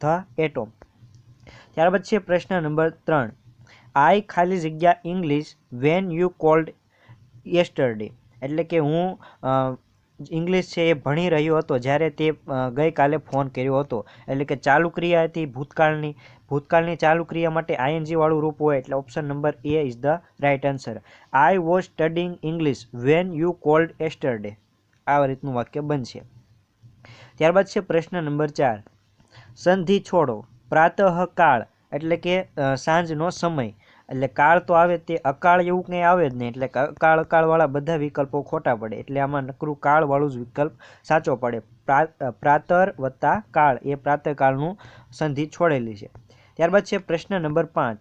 The atom. ત્યારબાદ છે પ્રશ્ન નંબર 3, આઈ ખાલી જગ્યા English when you called yesterday, એટલે કે હું ઇંગ્લિશ છે એ ભણી રહ્યો હતો જ્યારે તે ગઈકાલે ફોન કર્યો હતો। એટલે કે ચાલુ ક્રિયા હતી ભૂતકાળની, ભૂતકાળની ચાલુ ક્રિયા માટે આઈએનજી વાળું રૂપ હોય એટલે option number A is the right answer. I was studying English when you called yesterday, આ રીતનું વાક્ય બનશે। ત્યારબાદ છે પ્રશ્ન નંબર 4, સંધિ છોડો પ્રાતઃ કાળ એટલે કે સાંજનો સમય, એટલે કાળ તો આવે તે અકાળ એવું કંઈ આવે જ નહીં, એટલે અકાળવાળા બધા વિકલ્પો ખોટા પડે, એટલે આમાં નકરું કાળવાળું જ વિકલ્પ સાચો પડે। પ્રાતર વત્તા કાળ એ પ્રાતઃકાળનું સંધિ છોડેલી છે। ત્યારબાદ છે પ્રશ્ન નંબર 5,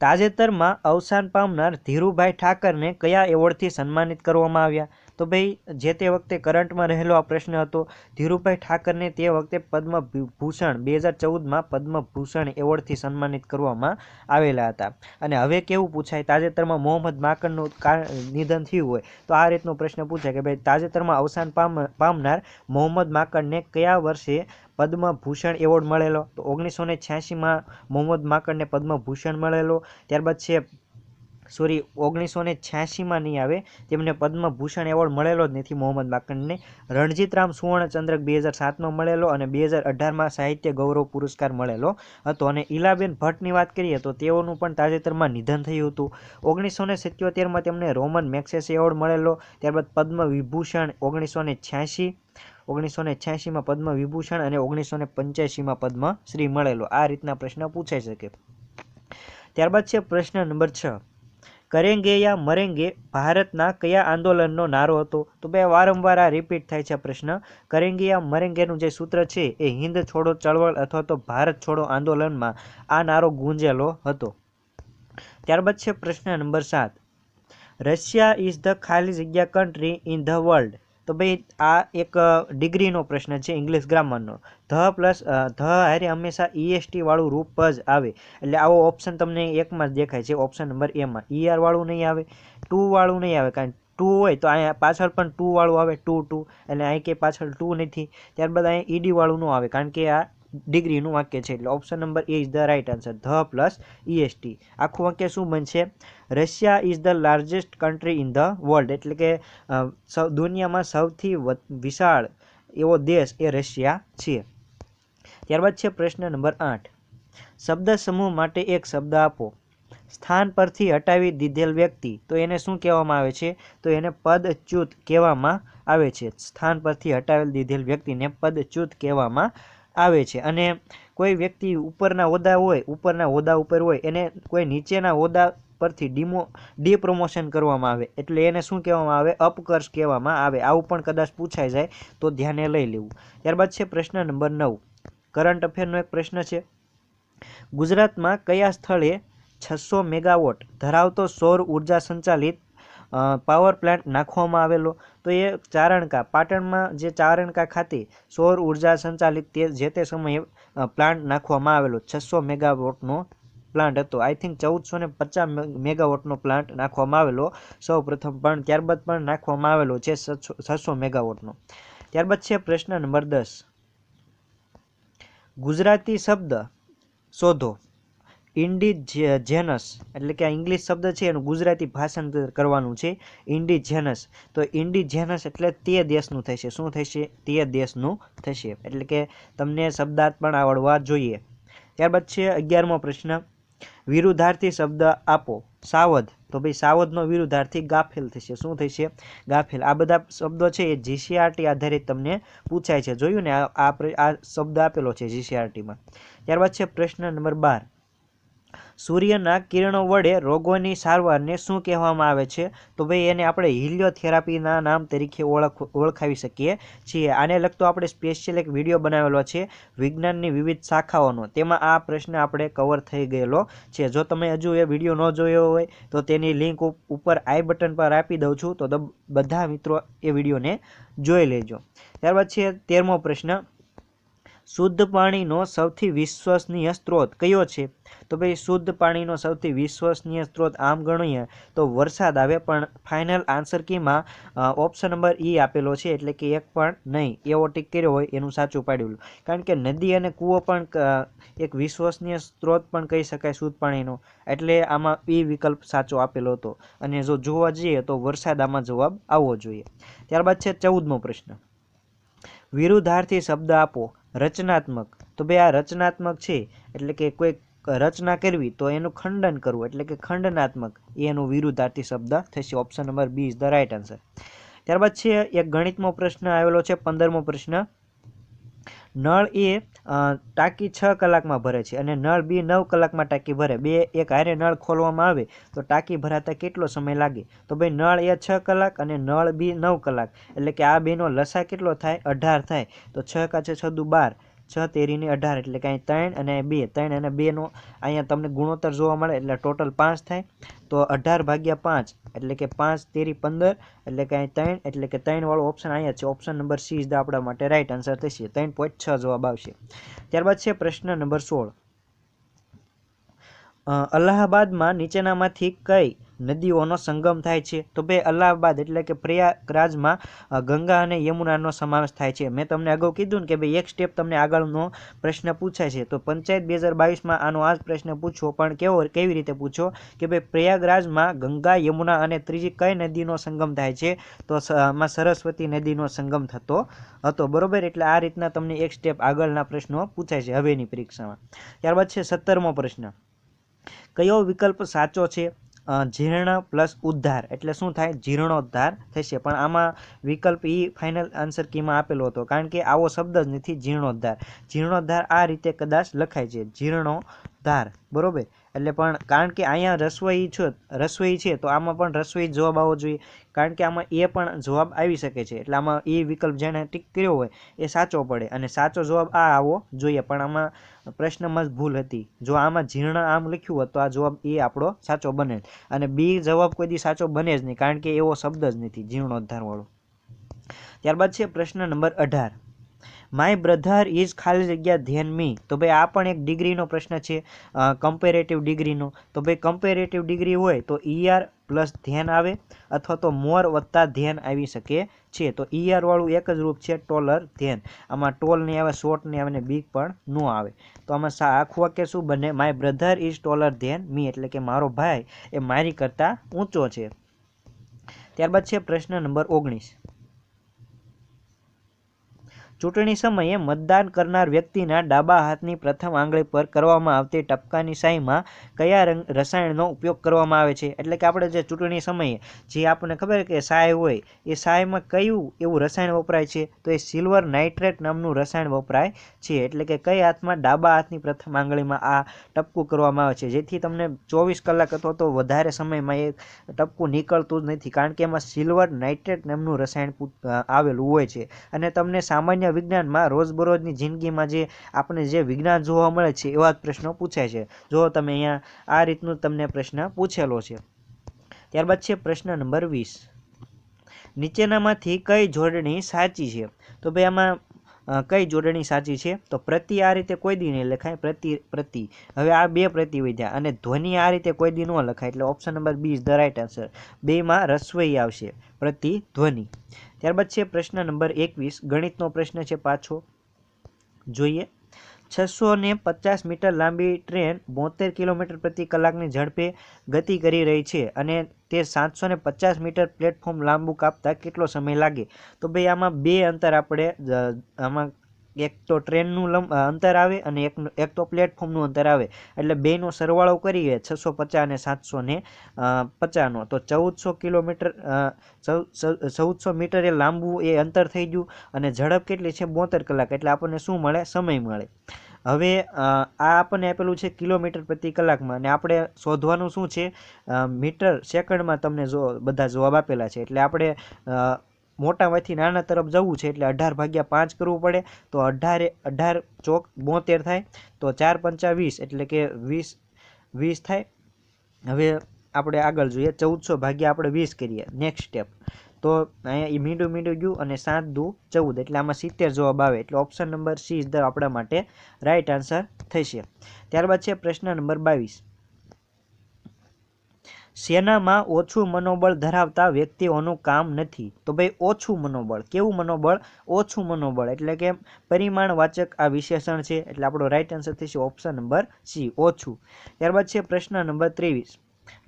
તાજેતરમાં અવસાન પામનાર ધીરુભાઈ ઠાકરને કયા એવોર્ડથી સન્માનિત કરવામાં આવ્યા? તો ભાઈ જે તે વખતે કરંટમાં રહેલો આ પ્રશ્ન હતો। ધીરુભાઈ ઠાકરને તે વખતે પદ્મભૂષણ 2014માં પદ્મભૂષણ એવોર્ડથી સન્માનિત કરવામાં આવેલા હતા। અને હવે કેવું પૂછાય, તાજેતરમાં મોહમ્મદ માકનનું નિધન થયું હોય તો આ રીતનો પ્રશ્ન પૂછાય કે ભાઈ તાજેતરમાં અવસાન પામનાર મોહમ્મદ માકનને કયા વર્ષે પદ્મભૂષણ એવોર્ડ મળેલો? તો 1986માં મોહમ્મદ માકનને પદ્મભૂષણ મળેલો। ત્યારબાદ છે 1986માં નહીં આવે, તેમને પદ્મભૂષણ એવોર્ડ મળેલો જ નથી મોહમ્મદ માકનને। રણજીતરામ સુવર્ણચંદ્રક 2007માં મળેલો અને 2018માં સાહિત્ય ગૌરવ પુરસ્કાર મળેલો હતો। અને ઈલાબેન ભટ્ટની વાત કરીએ તો તેઓનું પણ તાજેતરમાં નિધન થયું હતું। 1977માં તેમને રોમન મેક્સેસે એવોર્ડ મળેલો। ત્યારબાદ પદ્મ વિભૂષણ 1986માં પદ્મ વિભૂષણ અને 1985માં પદ્મશ્રી મળેલો। આ રીતના પ્રશ્ન પૂછાઈ શકે। ત્યારબાદ છે પ્રશ્ન નંબર 6, કરેંગે યા મરેંગે ભારતના કયા આંદોલનનો નારો હતો? તો બે વારંવાર આ રિપીટ થાય છે પ્રશ્ન। કરેંગે યા મરેંગેનું જે સૂત્ર છે એ હિન્દ છોડો ચળવળ અથવા તો ભારત છોડો આંદોલનમાં આ નારો ગુંજેલો હતો। ત્યારબાદ છે પ્રશ્ન નંબર 7, રશિયા ઇઝ ધ ખાલી જગ્યા કન્ટ્રી ઇન ધ વર્લ્ડ। તો ભાઈ આ એક ડિગ્રીનો પ્રશ્ન છે ઇંગ્લિશ ગ્રામરનો। ધ હારે હંમેશા EST વાળું રૂપ જ આવે, એટલે આવો ઓપ્શન તમને એકમાં જ દેખાય છે, ઓપ્શન નંબર એમાં ER વાળું નહીં આવે, 2 વાળું નહીં આવે, કારણ 2 હોય તો અહીંયા પાછળ પણ 2 વાળું આવે, 2 એટલે અહીં કે પાછળ 2 નથી। ત્યારબાદ અહીંયા ED વાળું ન આવે કારણ કે આ ડિગ્રીનું વાક્ય છે, એટલે option number A is the right answer, the plus EST। આખું વાક્ય શું બનશે? Russia is the largest country in the world, એટલે કે દુનિયામાં સૌથી વિશાળ એવો દેશ એ રશિયા છે। ત્યારબાદ છે પ્રશ્ન નંબર 8, શબ્દ સમૂહ માટે એક શબ્દ આપો। સ્થાન પરથી હટાવી દીધેલ વ્યક્તિ, તો એને શું કહેવામાં આવે છે? તો એને પદચ્યુત કહેવામાં આવે છે। સ્થાન પરથી હટાવી દીધેલ વ્યક્તિને પદચ્યુત કહેવામાં આવે છે। અને કોઈ વ્યક્તિ ઉપરના હોદ્દા હોય, ઉપરના હોદ્દા ઉપર હોય, એને કોઈ નીચેના હોદ્દા પરથી ડિપ્રોમોશન કરવામાં આવે એટલે એને શું કહેવામાં આવે? અપકર્ષ કહેવામાં આવે। આવું પણ કદાચ પૂછાઈ જાય તો ધ્યાને લઈ લેવું। ત્યારબાદ છે પ્રશ્ન નંબર 9, કરંટ અફેરનો એક પ્રશ્ન છે। ગુજરાતમાં કયા સ્થળે 600 મેગાવોટ ધરાવતો સૌર ઉર્જા સંચાલિત પાવર પ્લાન્ટ નાખવામાં આવેલો? તો એ ચારણકા, પાટણમાં જે ચારણકા ખાતે સૌર ઉર્જા સંચાલિત જે તે સમયે પ્લાન્ટ નાખવામાં આવેલો, 600 મેગાવોટનો પ્લાન્ટ હતો। આઈ થિંક 1450 મેગાવોટનો પ્લાન્ટ નાખવામાં આવેલો સૌ પ્રથમ, પણ ત્યારબાદ પણ નાખવામાં આવેલો છે 600 મેગાવોટનો। ત્યારબાદ છે પ્રશ્ન નંબર 10, ગુજરાતી શબ્દ શોધો। ઇન્ડિજેનસ એટલે કે આ ઇંગ્લિશ શબ્દ છે એનું ગુજરાતી ભાષાંતર કરવાનું છે, ઇન્ડિજેનસ। તો ઇન્ડિજેનસ એટલે તે દેશનું થશે, શું થશે? તે દેશનું થશે, એટલે કે તમને શબ્દાર્થ પણ આવડવા જોઈએ। ત્યારબાદ છે 11મો પ્રશ્ન, વિરુદ્ધાર્થી શબ્દ આપો। સાવધ, તો ભાઈ સાવધનો વિરુદ્ધાર્થી ગાફેલ થશે, શું થશે? ગાફેલ। આ બધા શબ્દો છે એ GCRT આધારિત તમને પૂછાય છે, જોયું ને આ શબ્દ આપેલો છે GCRTમાં। ત્યારબાદ છે પ્રશ્ન નંબર 12, સૂર્યના કિરણો વડે રોગોની સારવારને શું કહેવામાં આવે છે? તો ભાઈ એને આપણે હિલિયોથેરાપીના નામ તરીકે ઓળખાવી શકીએ છીએ। આને લગતો આપણે સ્પેશિયલ એક વિડીયો બનાવેલો છે વિજ્ઞાનની વિવિધ શાખાઓનો, તેમાં આ પ્રશ્ન આપણે કવર થઈ ગયેલો છે। જો તમે હજુ એ વિડીયો ન જોયો હોય તો તેની લિંક ઉપર આઈ બટન પર આપી દઉં છું, તો બધા મિત્રો એ વિડીયોને જોઈ લેજો। ત્યારબાદ છે 13મો પ્રશ્ન, શુદ્ધ પાણીનો સૌથી વિશ્વસનીય સ્ત્રોત કયો છે? તો ભાઈ શુદ્ધ પાણીનો સૌથી વિશ્વસનીય સ્ત્રોત આમ ગણીએ તો વરસાદ આવે, પણ ફાઇનલ આન્સર કીમાં ઓપ્શન નંબર ઈ આપેલો છે, એટલે કે એક પણ નહીં. એવો ટીક કર્યો હોય એનું સાચું પાડ્યું, કારણ કે નદી અને કૂવો પણ એક વિશ્વસનીય સ્ત્રોત પણ કહી શકાય શુદ્ધ પાણીનો, એટલે આમાં ઈ વિકલ્પ સાચો આપેલો હતો. અને જો જોવા જઈએ તો વરસાદ આમાં જવાબ આવવો જોઈએ. ત્યારબાદ છે 14મો પ્રશ્ન, વિરુદ્ધાર્થી શબ્દ આપો. રચનાત્મક, તો ભાઈ આ રચનાત્મક છે એટલે કે કોઈ રચના કરવી તો એનું ખંડન કરવું, એટલે કે ખંડનાત્મક, એનું વિરુદ્ધાર્થી શબ્દ થશે. Option number B is the right answer. ત્યારબાદ છે એક ગણિતનો પ્રશ્ન આવેલો છે 15મો પ્રશ્ન, નળ એ ટાંકી 6 કલાકમાં ભરે છે અને નળ બી 9 કલાકમાં ટાંકી ભરે, બે એક હારે નળ ખોલવામાં આવે તો ટાંકી ભરાતા કેટલો સમય લાગે? તો ભાઈ નળ એ 6 કલાક અને નળ બી 9 કલાક, એટલે કે આ બેનો લસા કેટલો થાય? 18 થાય. તો 6 × 6 = 12, 6 તેરીને 18, એટલે કે અહીં 3 અને 2, 3 અને 2નો અહીંયા તમને ગુણોત્તર જોવા મળે, એટલે ટોટલ 5 થાય. તો 18/5, એટલે કે 5 તેરી 15, એટલે કે અહીં 3, એટલે કે 3 વાળો ઓપ્શન અહીંયા છે. ઓપ્શન નંબર સી ઇઝ આપણા માટે રાઈટ આન્સર થશે. 3.6 જવાબ આવશે. ત્યારબાદ છે પ્રશ્ન નંબર 16, અલ્હાબાદમાં નીચેનામાંથી કઈ નદીઓનો સંગમ થાય છે? તો ભાઈ અલ્હાબાદ એટલે કે પ્રયાગરાજમાં ગંગા અને યમુનાનો સમાવેશ થાય છે. મેં તમને અગાઉ કીધું ને કે ભાઈ એક સ્ટેપ તમને આગળનો પ્રશ્ન પૂછાય છે, તો પંચાયત 2022માં આનો આ જ પ્રશ્ન પૂછો, પણ કેવી રીતે પૂછો કે ભાઈ પ્રયાગરાજમાં ગંગા, યમુના અને ત્રીજી કઈ નદીનો સંગમ થાય છે? તો આમાં સરસ્વતી નદીનો સંગમ થતો હતો, બરોબર. એટલે આ રીતના તમને એક સ્ટેપ આગળના પ્રશ્નો પૂછાય છે હવેની પરીક્ષામાં. ત્યારબાદ છે 17મો પ્રશ્ન, કયો વિકલ્પ સાચો છે? જીર્ણ પ્લસ ઉદ્ધાર એટલે શું થાય? જીર્ણોદ્ધાર થશે, પણ આમાં વિકલ્પ ઈ ફાઇનલ આન્સર કીમાં આપેલો હતો, કારણ કે આવો શબ્દ જ નથી જીર્ણોદ્ધાર. જીર્ણોદ્ધાર આ રીતે કદાચ લખાય છે, જીર્ણોદ્ધાર, બરોબર. એટલે પણ કારણ કે અહીંયા રસોઈ છે તો આમાં પણ રસોઈ જવાબ આવવો જોઈએ, કારણ કે આમાં એ પણ જવાબ આવી શકે છે. એટલે આમાં એ વિકલ્પ જેને ટીક કર્યો હોય એ સાચો પડે, અને સાચો જવાબ આ આવવો જોઈએ, પણ આમાં પ્રશ્નમાં જ ભૂલ હતી. જો આમાં જીર્ણ આમ લખ્યું હોત તો આ જવાબ એ આપણો સાચો બને, અને બી જવાબ કોઈ દી સાચો બને જ નહીં, કારણ કે એવો શબ્દ જ નથી જીર્ણોદ્ધાર વાળો. ત્યારબાદ છે પ્રશ્ન નંબર 18, માય બ્રધર ઇઝ ખાલી જગ્યા ધેન મી. તો ભાઈ આ પણ એક ડિગ્રીનો પ્રશ્ન છે, કમ્પેરેટિવ ડિગ્રીનો. તો ભાઈ કમ્પેરેટિવ ડિગ્રી હોય તો ER પ્લસ ધ્યાન આવે, અથવા તો મોર વત્તા ધ્યાન આવી શકે છે. તો ER વાળું એક જ રૂપ છે, ટોલર ધ્યાન. આમાં ટોલ નહીં આવે, શોર્ટ નહીં આવે, અને બિગ પણ ન આવે. તો આમાં આખું વાક્ય શું બને? My brother is taller than me, એટલે કે મારો ભાઈ એ મારી કરતાં ઊંચો છે. ત્યારબાદ છે પ્રશ્ન નંબર 19, ચૂંટણી સમયે મતદાન કરનાર વ્યક્તિના ડાબા હાથની પ્રથમ આંગળી પર કરવામાં આવતી ટપકાની શાહીમાં કયા રસાયણનો ઉપયોગ કરવામાં આવે છે? એટલે કે આપણે જે ચૂંટણી સમયે જે આપણને ખબર કે શાહી હોય, એ શાહીમાં કયું એવું રસાયણ વપરાય છે? તો એ સિલ્વર નાઇટ્રેટ નામનું રસાયણ વપરાય છે. એટલે કે કઈ હાથમાં? ડાબા હાથની પ્રથમ આંગળીમાં આ ટપકું કરવામાં આવે છે, જેથી તમને 24 કલાક અથવા તો વધારે સમયમાં એ ટપકું નીકળતું જ નથી, કારણ કે એમાં સિલ્વર નાઇટ્રેટ નામનું રસાયણ આવેલું હોય છે. અને તમને સામાન્ય વિજ્ઞાનમાં રોજબરોજની જિંદગીમાં જે આપણે જે વિજ્ઞાન જોવા મળે છે એવા જ પ્રશ્નો પૂછાય છે. જો તમે અહીંયા આ રીતનું તમને પ્રશ્ન પૂછેલો છે. ત્યારબાદ છે પ્રશ્ન નંબર 20, નીચેનામાંથી કઈ જોડણી સાચી છે? તો ભાઈ આમાં કઈ જોડણી સાચી છે? તો પ્રતિ આ રીતે કોઈ દી નહીં લખાય, પ્રતિ. હવે આ બે પ્રતિ વધ્યા, અને ધ્વનિ આ રીતે કોઈ દી ન લખાય, એટલે option number B is the right answer. બેમાં રસવઈ આવશે, પ્રતિ ધ્વનિ. ત્યારબાદ છે પ્રશ્ન નંબર 21, ગણિતનો પ્રશ્ન છે પાછો, જોઈએ. 650 મીટર લાંબી ટ્રેન 72 કિલોમીટર પ્રતિ કલાકની ઝડપે ગતિ કરી રહી છે, અને તે 750 મીટર પ્લેટફોર્મ લાંબુ કાપતા કેટલો સમય લાગે? તો ભાઈ આમાં બે અંતર આપણે આમાં એક તો ટ્રેનનું અંતર આવે અને એક તો પ્લેટફોર્મનું અંતર આવે, એટલે બેનો સરવાળો કરીએ 650 અને 750નો, તો 1400 કિલોમીટર 1400 મીટર એ લાંબુ એ અંતર થઈ ગયું, અને ઝડપ કેટલી છે? 72 કલાક, એટલે આપણને શું મળે? સમય મળે. હવે આ આપણને આપેલું છે કિલોમીટર પ્રતિ કલાકમાં, અને આપણે શોધવાનું શું છે? મીટર સેકન્ડમાં તમને બધા જવાબ આપેલા છે, એટલે આપણે મોટામાંથી નાના તરફ જવું છે, એટલે 18/5 કરવું પડે. તો 18 ચોક 72 થાય, તો 4 પંચા 20, એટલે કે 20 થાય. હવે આપણે આગળ જોઈએ, 1400 ભાગ્યા આપણે 20 કરીએ, નેક્સ્ટ સ્ટેપ. તો અહીંયા મીંડું મીંડું ગયું અને 7 દુ 14 એટલે આમાં 70 જવાબ આવે એટલે option number she is the આપણા માટે રાઈટ આન્સર થશે. ત્યારબાદ છે પ્રશ્ન નંબર 22. સેનામાં ઓછું મનોબળ ધરાવતા વ્યક્તિઓનું કામ નથી. તો ભાઈ ઓછું મનોબળ, કેવું મનોબળ? ઓછું મનોબળ એટલે કે પરિમાણવાચક આ વિશેષણ છે એટલે આપણો રાઈટ આન્સર થશે ઓપ્શન નંબર સી, ઓછું. ત્યારબાદ છે પ્રશ્ન નંબર 23.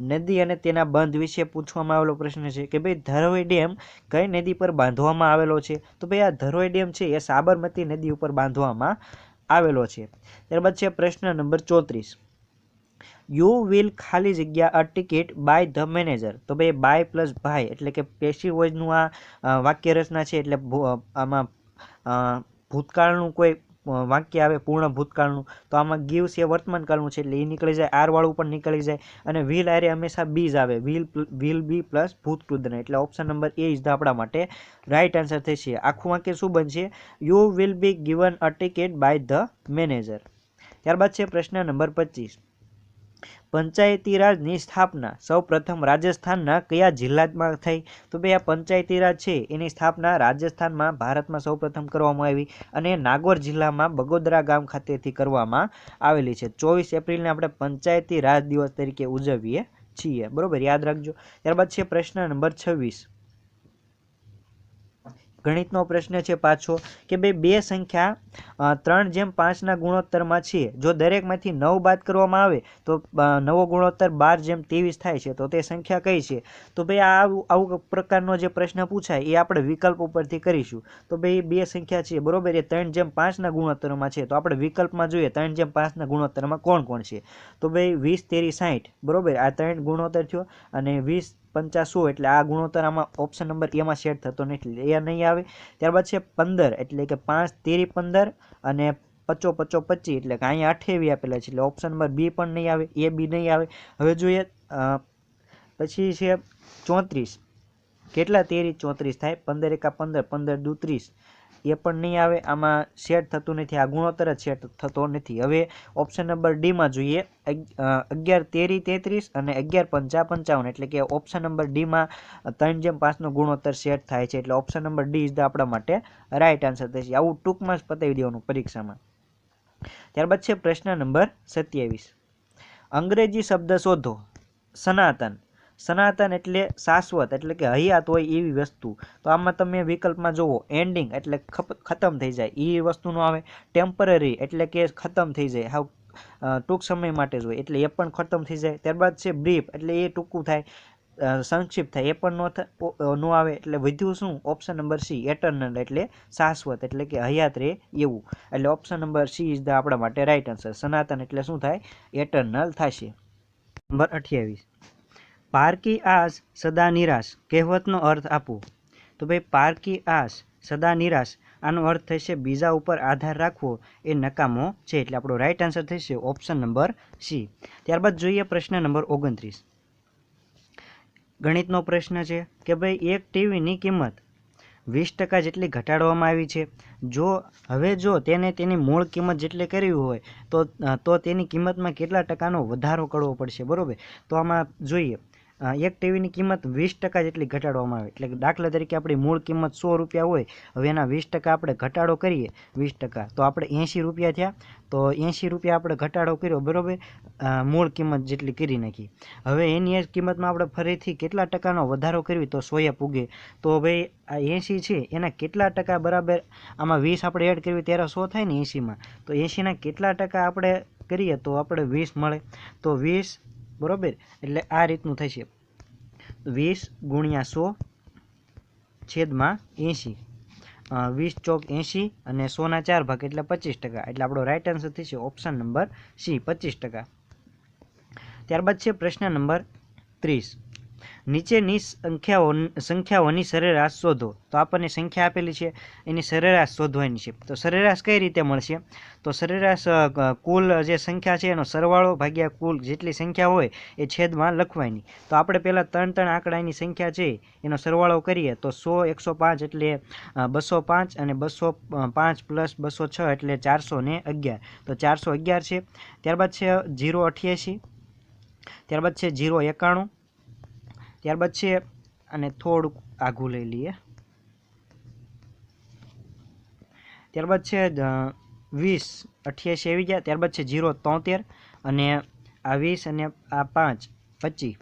નદી અને તેના બંધ વિશે પૂછવામાં આવેલો પ્રશ્ન છે કે ભાઈ ધરોઈ ડેમ કઈ નદી પર બાંધવામાં આવેલો છે? તો ભાઈ આ ધરોઈ ડેમ છે એ સાબરમતી નદી ઉપર બાંધવામાં આવેલો છે. ત્યારબાદ છે પ્રશ્ન નંબર 34. યુ વિલ ખાલી જગ્યા અ ટિકિટ બાય ધ મેનેજર. તો ભાઈ બાય પ્લસ ભાઈ એટલે કે પેશિવ વોઇસનું આ વાક્ય રચના છે એટલે આમાં ભૂતકાળનું કોઈ વાક્ય આવે પૂર્ણ ભૂતકાળનું, તો આમાં ગીવ્સ એ વર્તમાન કાળનું છે એટલે એ નીકળી જાય, આર વાળું પણ નીકળી જાય અને વિલ આરે હંમેશા બીજ આવે, વિલ બી પ્લસ ભૂતકૃતને એટલે option number A is the આપણા માટે રાઈટ આન્સર થશે. આખું વાક્ય શું બનશે? You will be given a ticket by the manager. ત્યારબાદ છે પ્રશ્ન નંબર 25. પંચાયતી રાજની સ્થાપના સૌ પ્રથમ રાજસ્થાનના કયા જિલ્લામાં થઈ? તો ભાઈ આ પંચાયતી રાજ છે એની સ્થાપના રાજસ્થાનમાં ભારતમાં સૌ પ્રથમ કરવામાં આવી અને નાગોર જિલ્લામાં બગોદરા ગામ ખાતેથી કરવામાં આવેલી છે. 24 એપ્રિલને આપણે પંચાયતી રાજ દિવસ તરીકે ઉજવીએ છીએ, બરોબર, યાદ રાખજો. ત્યારબાદ છે પ્રશ્ન નંબર 26. ગણિતનો પ્રશ્ન છે પાછો કે ભાઈ બે સંખ્યા 3:5ના ગુણોત્તરમાં છે. જો દરેકમાંથી 9 બાદ કરવામાં આવે તો નવો ગુણોત્તર 12:23 થાય છે. તો તે સંખ્યા કઈ છે? તો ભાઈ આવું પ્રકારનો જે પ્રશ્ન પૂછાય એ આપણે વિકલ્પ ઉપરથી કરીશું. તો ભાઈ બે સંખ્યા છે, બરોબર, એ 3:5ના ગુણોત્તરમાં છે. તો આપણે વિકલ્પમાં જોઈએ 3:5ના ગુણોત્તરમાં કોણ કોણ છે? તો ભાઈ 20 તેરી 60, બરોબર, આ 3 ગુણોત્તર થયો અને 20 50 100 એટલે આ ગુણોત્તર આમાં ઓપ્શન નંબર એમાં સેટ થતો નથી, એ નહીં આવે. ત્યારબાદ છે 15 એટલે કે 5 તેરી 15 અને 55 25 એટલે કે અહીંયા 28 આપેલા છે એટલે ઓપ્શન નંબર બી પણ નહીં આવે, એ બી નહીં આવે. હવે જોઈએ પછી છે 34, કેટલા તેરી 34 થાય? 15 એકા 15, 15 દુ 30, એ પણ નહીં આવે, આમાં સેટ થતું નથી, આ ગુણોત્તર જ સેટ થતો નથી. હવે ઓપ્શન નંબર ડીમાં જોઈએ 11 તેરી 33 અને 11 પંચા 55 એટલે કે ઓપ્શન નંબર ડીમાં 3:5નો ગુણોત્તર સેટ થાય છે એટલે option number D is the આપણા માટે રાઈટ આન્સર થશે. આવું ટૂંકમાં જ પતાવી દેવાનું પરીક્ષામાં. ત્યારબાદ છે પ્રશ્ન નંબર 27. અંગ્રેજી શબ્દ શોધો. સનાતન. સનાતન એટલે શાશ્વત એટલે કે હયાત હોય એવી વસ્તુ. તો આમાં તમે વિકલ્પમાં જુઓ એન્ડિંગ એટલે ખતમ થઈ જાય એ વસ્તુ નો આવે. ટેમ્પરરી એટલે કે ખતમ થઈ જાય, હાવ ટૂંક સમય માટે જ હોય એટલે એ પણ ખતમ થઈ જાય. ત્યારબાદ છે બ્રીફ એટલે એ ટૂંકું થાય, સંક્ષિપ્ત થાય, એ પણ નો આવે એટલે વધ્યું શું? ઓપ્શન નંબર સી એટર્નલ એટલે શાશ્વત એટલે કે હયાત રહે એવું. એટલે option number she is the આપણા માટે રાઈટ આન્સર. સનાતન એટલે શું થાય? એટર્નલ થશે. નંબર 28. પારકી આસ સદા નિરાશ કહેવતનો અર્થ આપો. તો ભાઈ પારકી આસ સદા નિરાશ આનો અર્થ થશે બીજા ઉપર આધાર રાખવો એ નકામો છે એટલે આપણો રાઈટ આન્સર થશે ઓપ્શન નંબર સી. ત્યારબાદ જોઈએ પ્રશ્ન નંબર 29. ગણિતનો પ્રશ્ન છે કે ભાઈ એક ટીવીની કિંમત 20% જેટલી ઘટાડવામાં આવી છે. જો તેને તેની મૂળ કિંમત જેટલી કરવી હોય તો તેની કિંમતમાં કેટલા ટકાનો વધારો કરવો પડશે, બરોબર. તો આમાં જોઈએ એક ટીવીની કિંમત 20% જેટલી ઘટાડવામાં આવે એટલે દાખલા તરીકે આપણી મૂળ કિંમત 100 રૂપિયા હોય, હવે એના 20% આપણે ઘટાડો કરીએ 20% તો આપણે 80 રૂપિયા થયા. તો 80 રૂપિયા આપણે ઘટાડો કર્યો, બરોબર, મૂળ કિંમત જેટલી કરી નાખી. હવે એની કિંમતમાં આપણે ફરીથી કેટલા ટકાનો વધારો કરવી તો 100 પૂગે. તો ભાઈ આ 80 છે એના કેટલા ટકા બરાબર, આમાં 20 આપણે એડ કરવી ત્યારે 100 થાય ને 80માં, તો 80ના કેટલા ટકા આપણે કરીએ તો આપણે 20 મળે. તો 20, બરોબર, એટલે આ રીતનું થશે 20 ગુણ્યા 100 છેદમાં 80, 20 ચોક 80 અને 100ના 4 ભાગ એટલે 25%. એટલે આપણો રાઈટ આન્સર થશે ઓપ્શન નંબર સી 25%. ત્યારબાદ છે પ્રશ્ન નંબર 30. નીચેની સંખ્યાઓની સરેરાશ શોધો. તો આપણને સંખ્યા આપેલી છે એની સરેરાશ શોધવાની છે. તો સરેરાશ કઈ રીતે મળશે? તો સરેરાશ કુલ જે સંખ્યા છે એનો સરવાળો ભાગ્યા કુલ જેટલી સંખ્યા હોય એ છેદમાં લખવાની. તો આપણે પહેલાં 3 આંકડાની સંખ્યા છે એનો સરવાળો કરીએ તો 100 105 એટલે 205 અને 205 પ્લસ 206 એટલે 411. તો 411 છે. ત્યારબાદ છે 088, ત્યારબાદ છે 091, ત્યારબાદ છે અને થોડુંક આઘું લઈ લઈએ. ત્યારબાદ છે 20, 88 આવી ગયા. ત્યારબાદ છે 0, 73 અને આ 20 અને આ 5, 25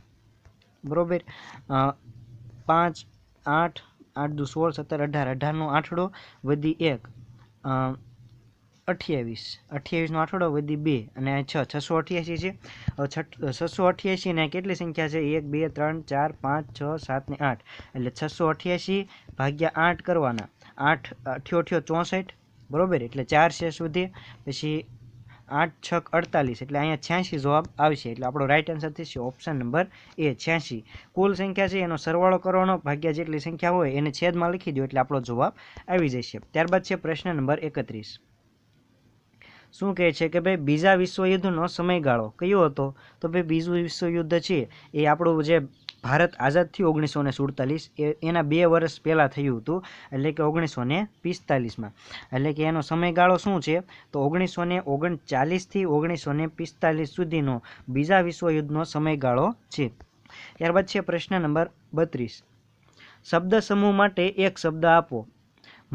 બરોબર. 5, 8, 8 દુ 16, 17, 18, 18નો આઠડો વધી 1, 28, 28નો આઠડો વધી 2 અને 6, 688 છે. હવે 688 ને કેટલી સંખ્યા છે? 1, 2, 3, 4, 5, 6, 7 ને 8, એટલે 688 ભાગ્યા 8 કરવાના. 8, 88, 64 બરોબર, એટલે 4 છે સુધી. પછી 8, 6, 48 એટલે અહીંયા 86 જવાબ આવશે. એટલે આપણો રાઈટ આન્સર થશે ઓપ્શન નંબર એ 86. કુલ સંખ્યા છે એનો સરવાળો કરવાનો, ભાગ્યા જેટલી સંખ્યા હોય એને છેદમાં લખી દો એટલે આપણો જવાબ આવી જશે. ત્યારબાદ છે પ્રશ્ન નંબર 31. શું કહે છે કે ભાઈ બીજા વિશ્વયુદ્ધનો સમયગાળો કયો હતો? તો ભાઈ બીજું વિશ્વયુદ્ધ છે એ આપણું જે ભારત આઝાદ થયું 1947 એના 2 વર્ષ પહેલાં થયું હતું, એટલે કે 1945માં. એટલે કે એનો સમયગાળો શું છે? તો 1939થી 1945 સુધીનો બીજા વિશ્વયુદ્ધનો સમયગાળો છે. ત્યારબાદ છે પ્રશ્ન નંબર 32. શબ્દ સમૂહ માટે એક શબ્દ આપો.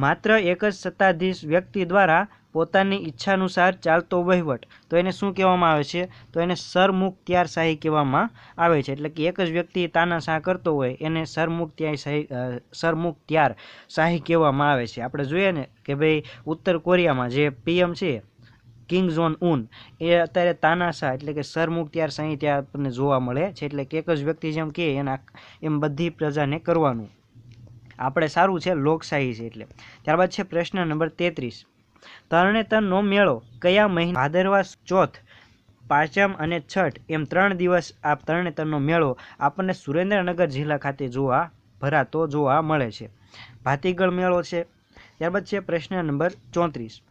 માત્ર એક જ સત્તાધીશ વ્યક્તિ દ્વારા પોતાની ઈચ્છાનુસાર ચાલતો વહીવટ, તો એને શું કહેવામાં આવે છે? તો એને સરમુખત્યારશાહી કહેવામાં આવે છે. એટલે કે એક જ વ્યક્તિ તાનાશાહ કરતો હોય એને સરમુખત્યારશાહી કહેવામાં આવે છે. આપણે જોઈએ ને કે ભાઈ ઉત્તર કોરિયામાં જે પીએમ છે કિંગ જોન ઉન, એ અત્યારે તાનાશાહ એટલે કે સરમુખત્યારશાહી ત્યાં આપણને જોવા મળે છે. એટલે કે એક જ વ્યક્તિ જેમ કે એના એમ બધી પ્રજાને કરવાનું. આપણે સારું છે, લોકશાહી છે એટલે. ત્યારબાદ છે પ્રશ્ન નંબર 33. તરણેતરનો મેળો કયા મહિના? ભાદરવા ચોથ, પાંચમ અને છઠ એમ 3 દિવસ આ તરણેતરનો મેળો આપણને સુરેન્દ્રનગર જિલ્લા ખાતે ભરાતો જોવા મળે છે. ભાતીગળ મેળો છે. ત્યારબાદ છે પ્રશ્ન નંબર 34.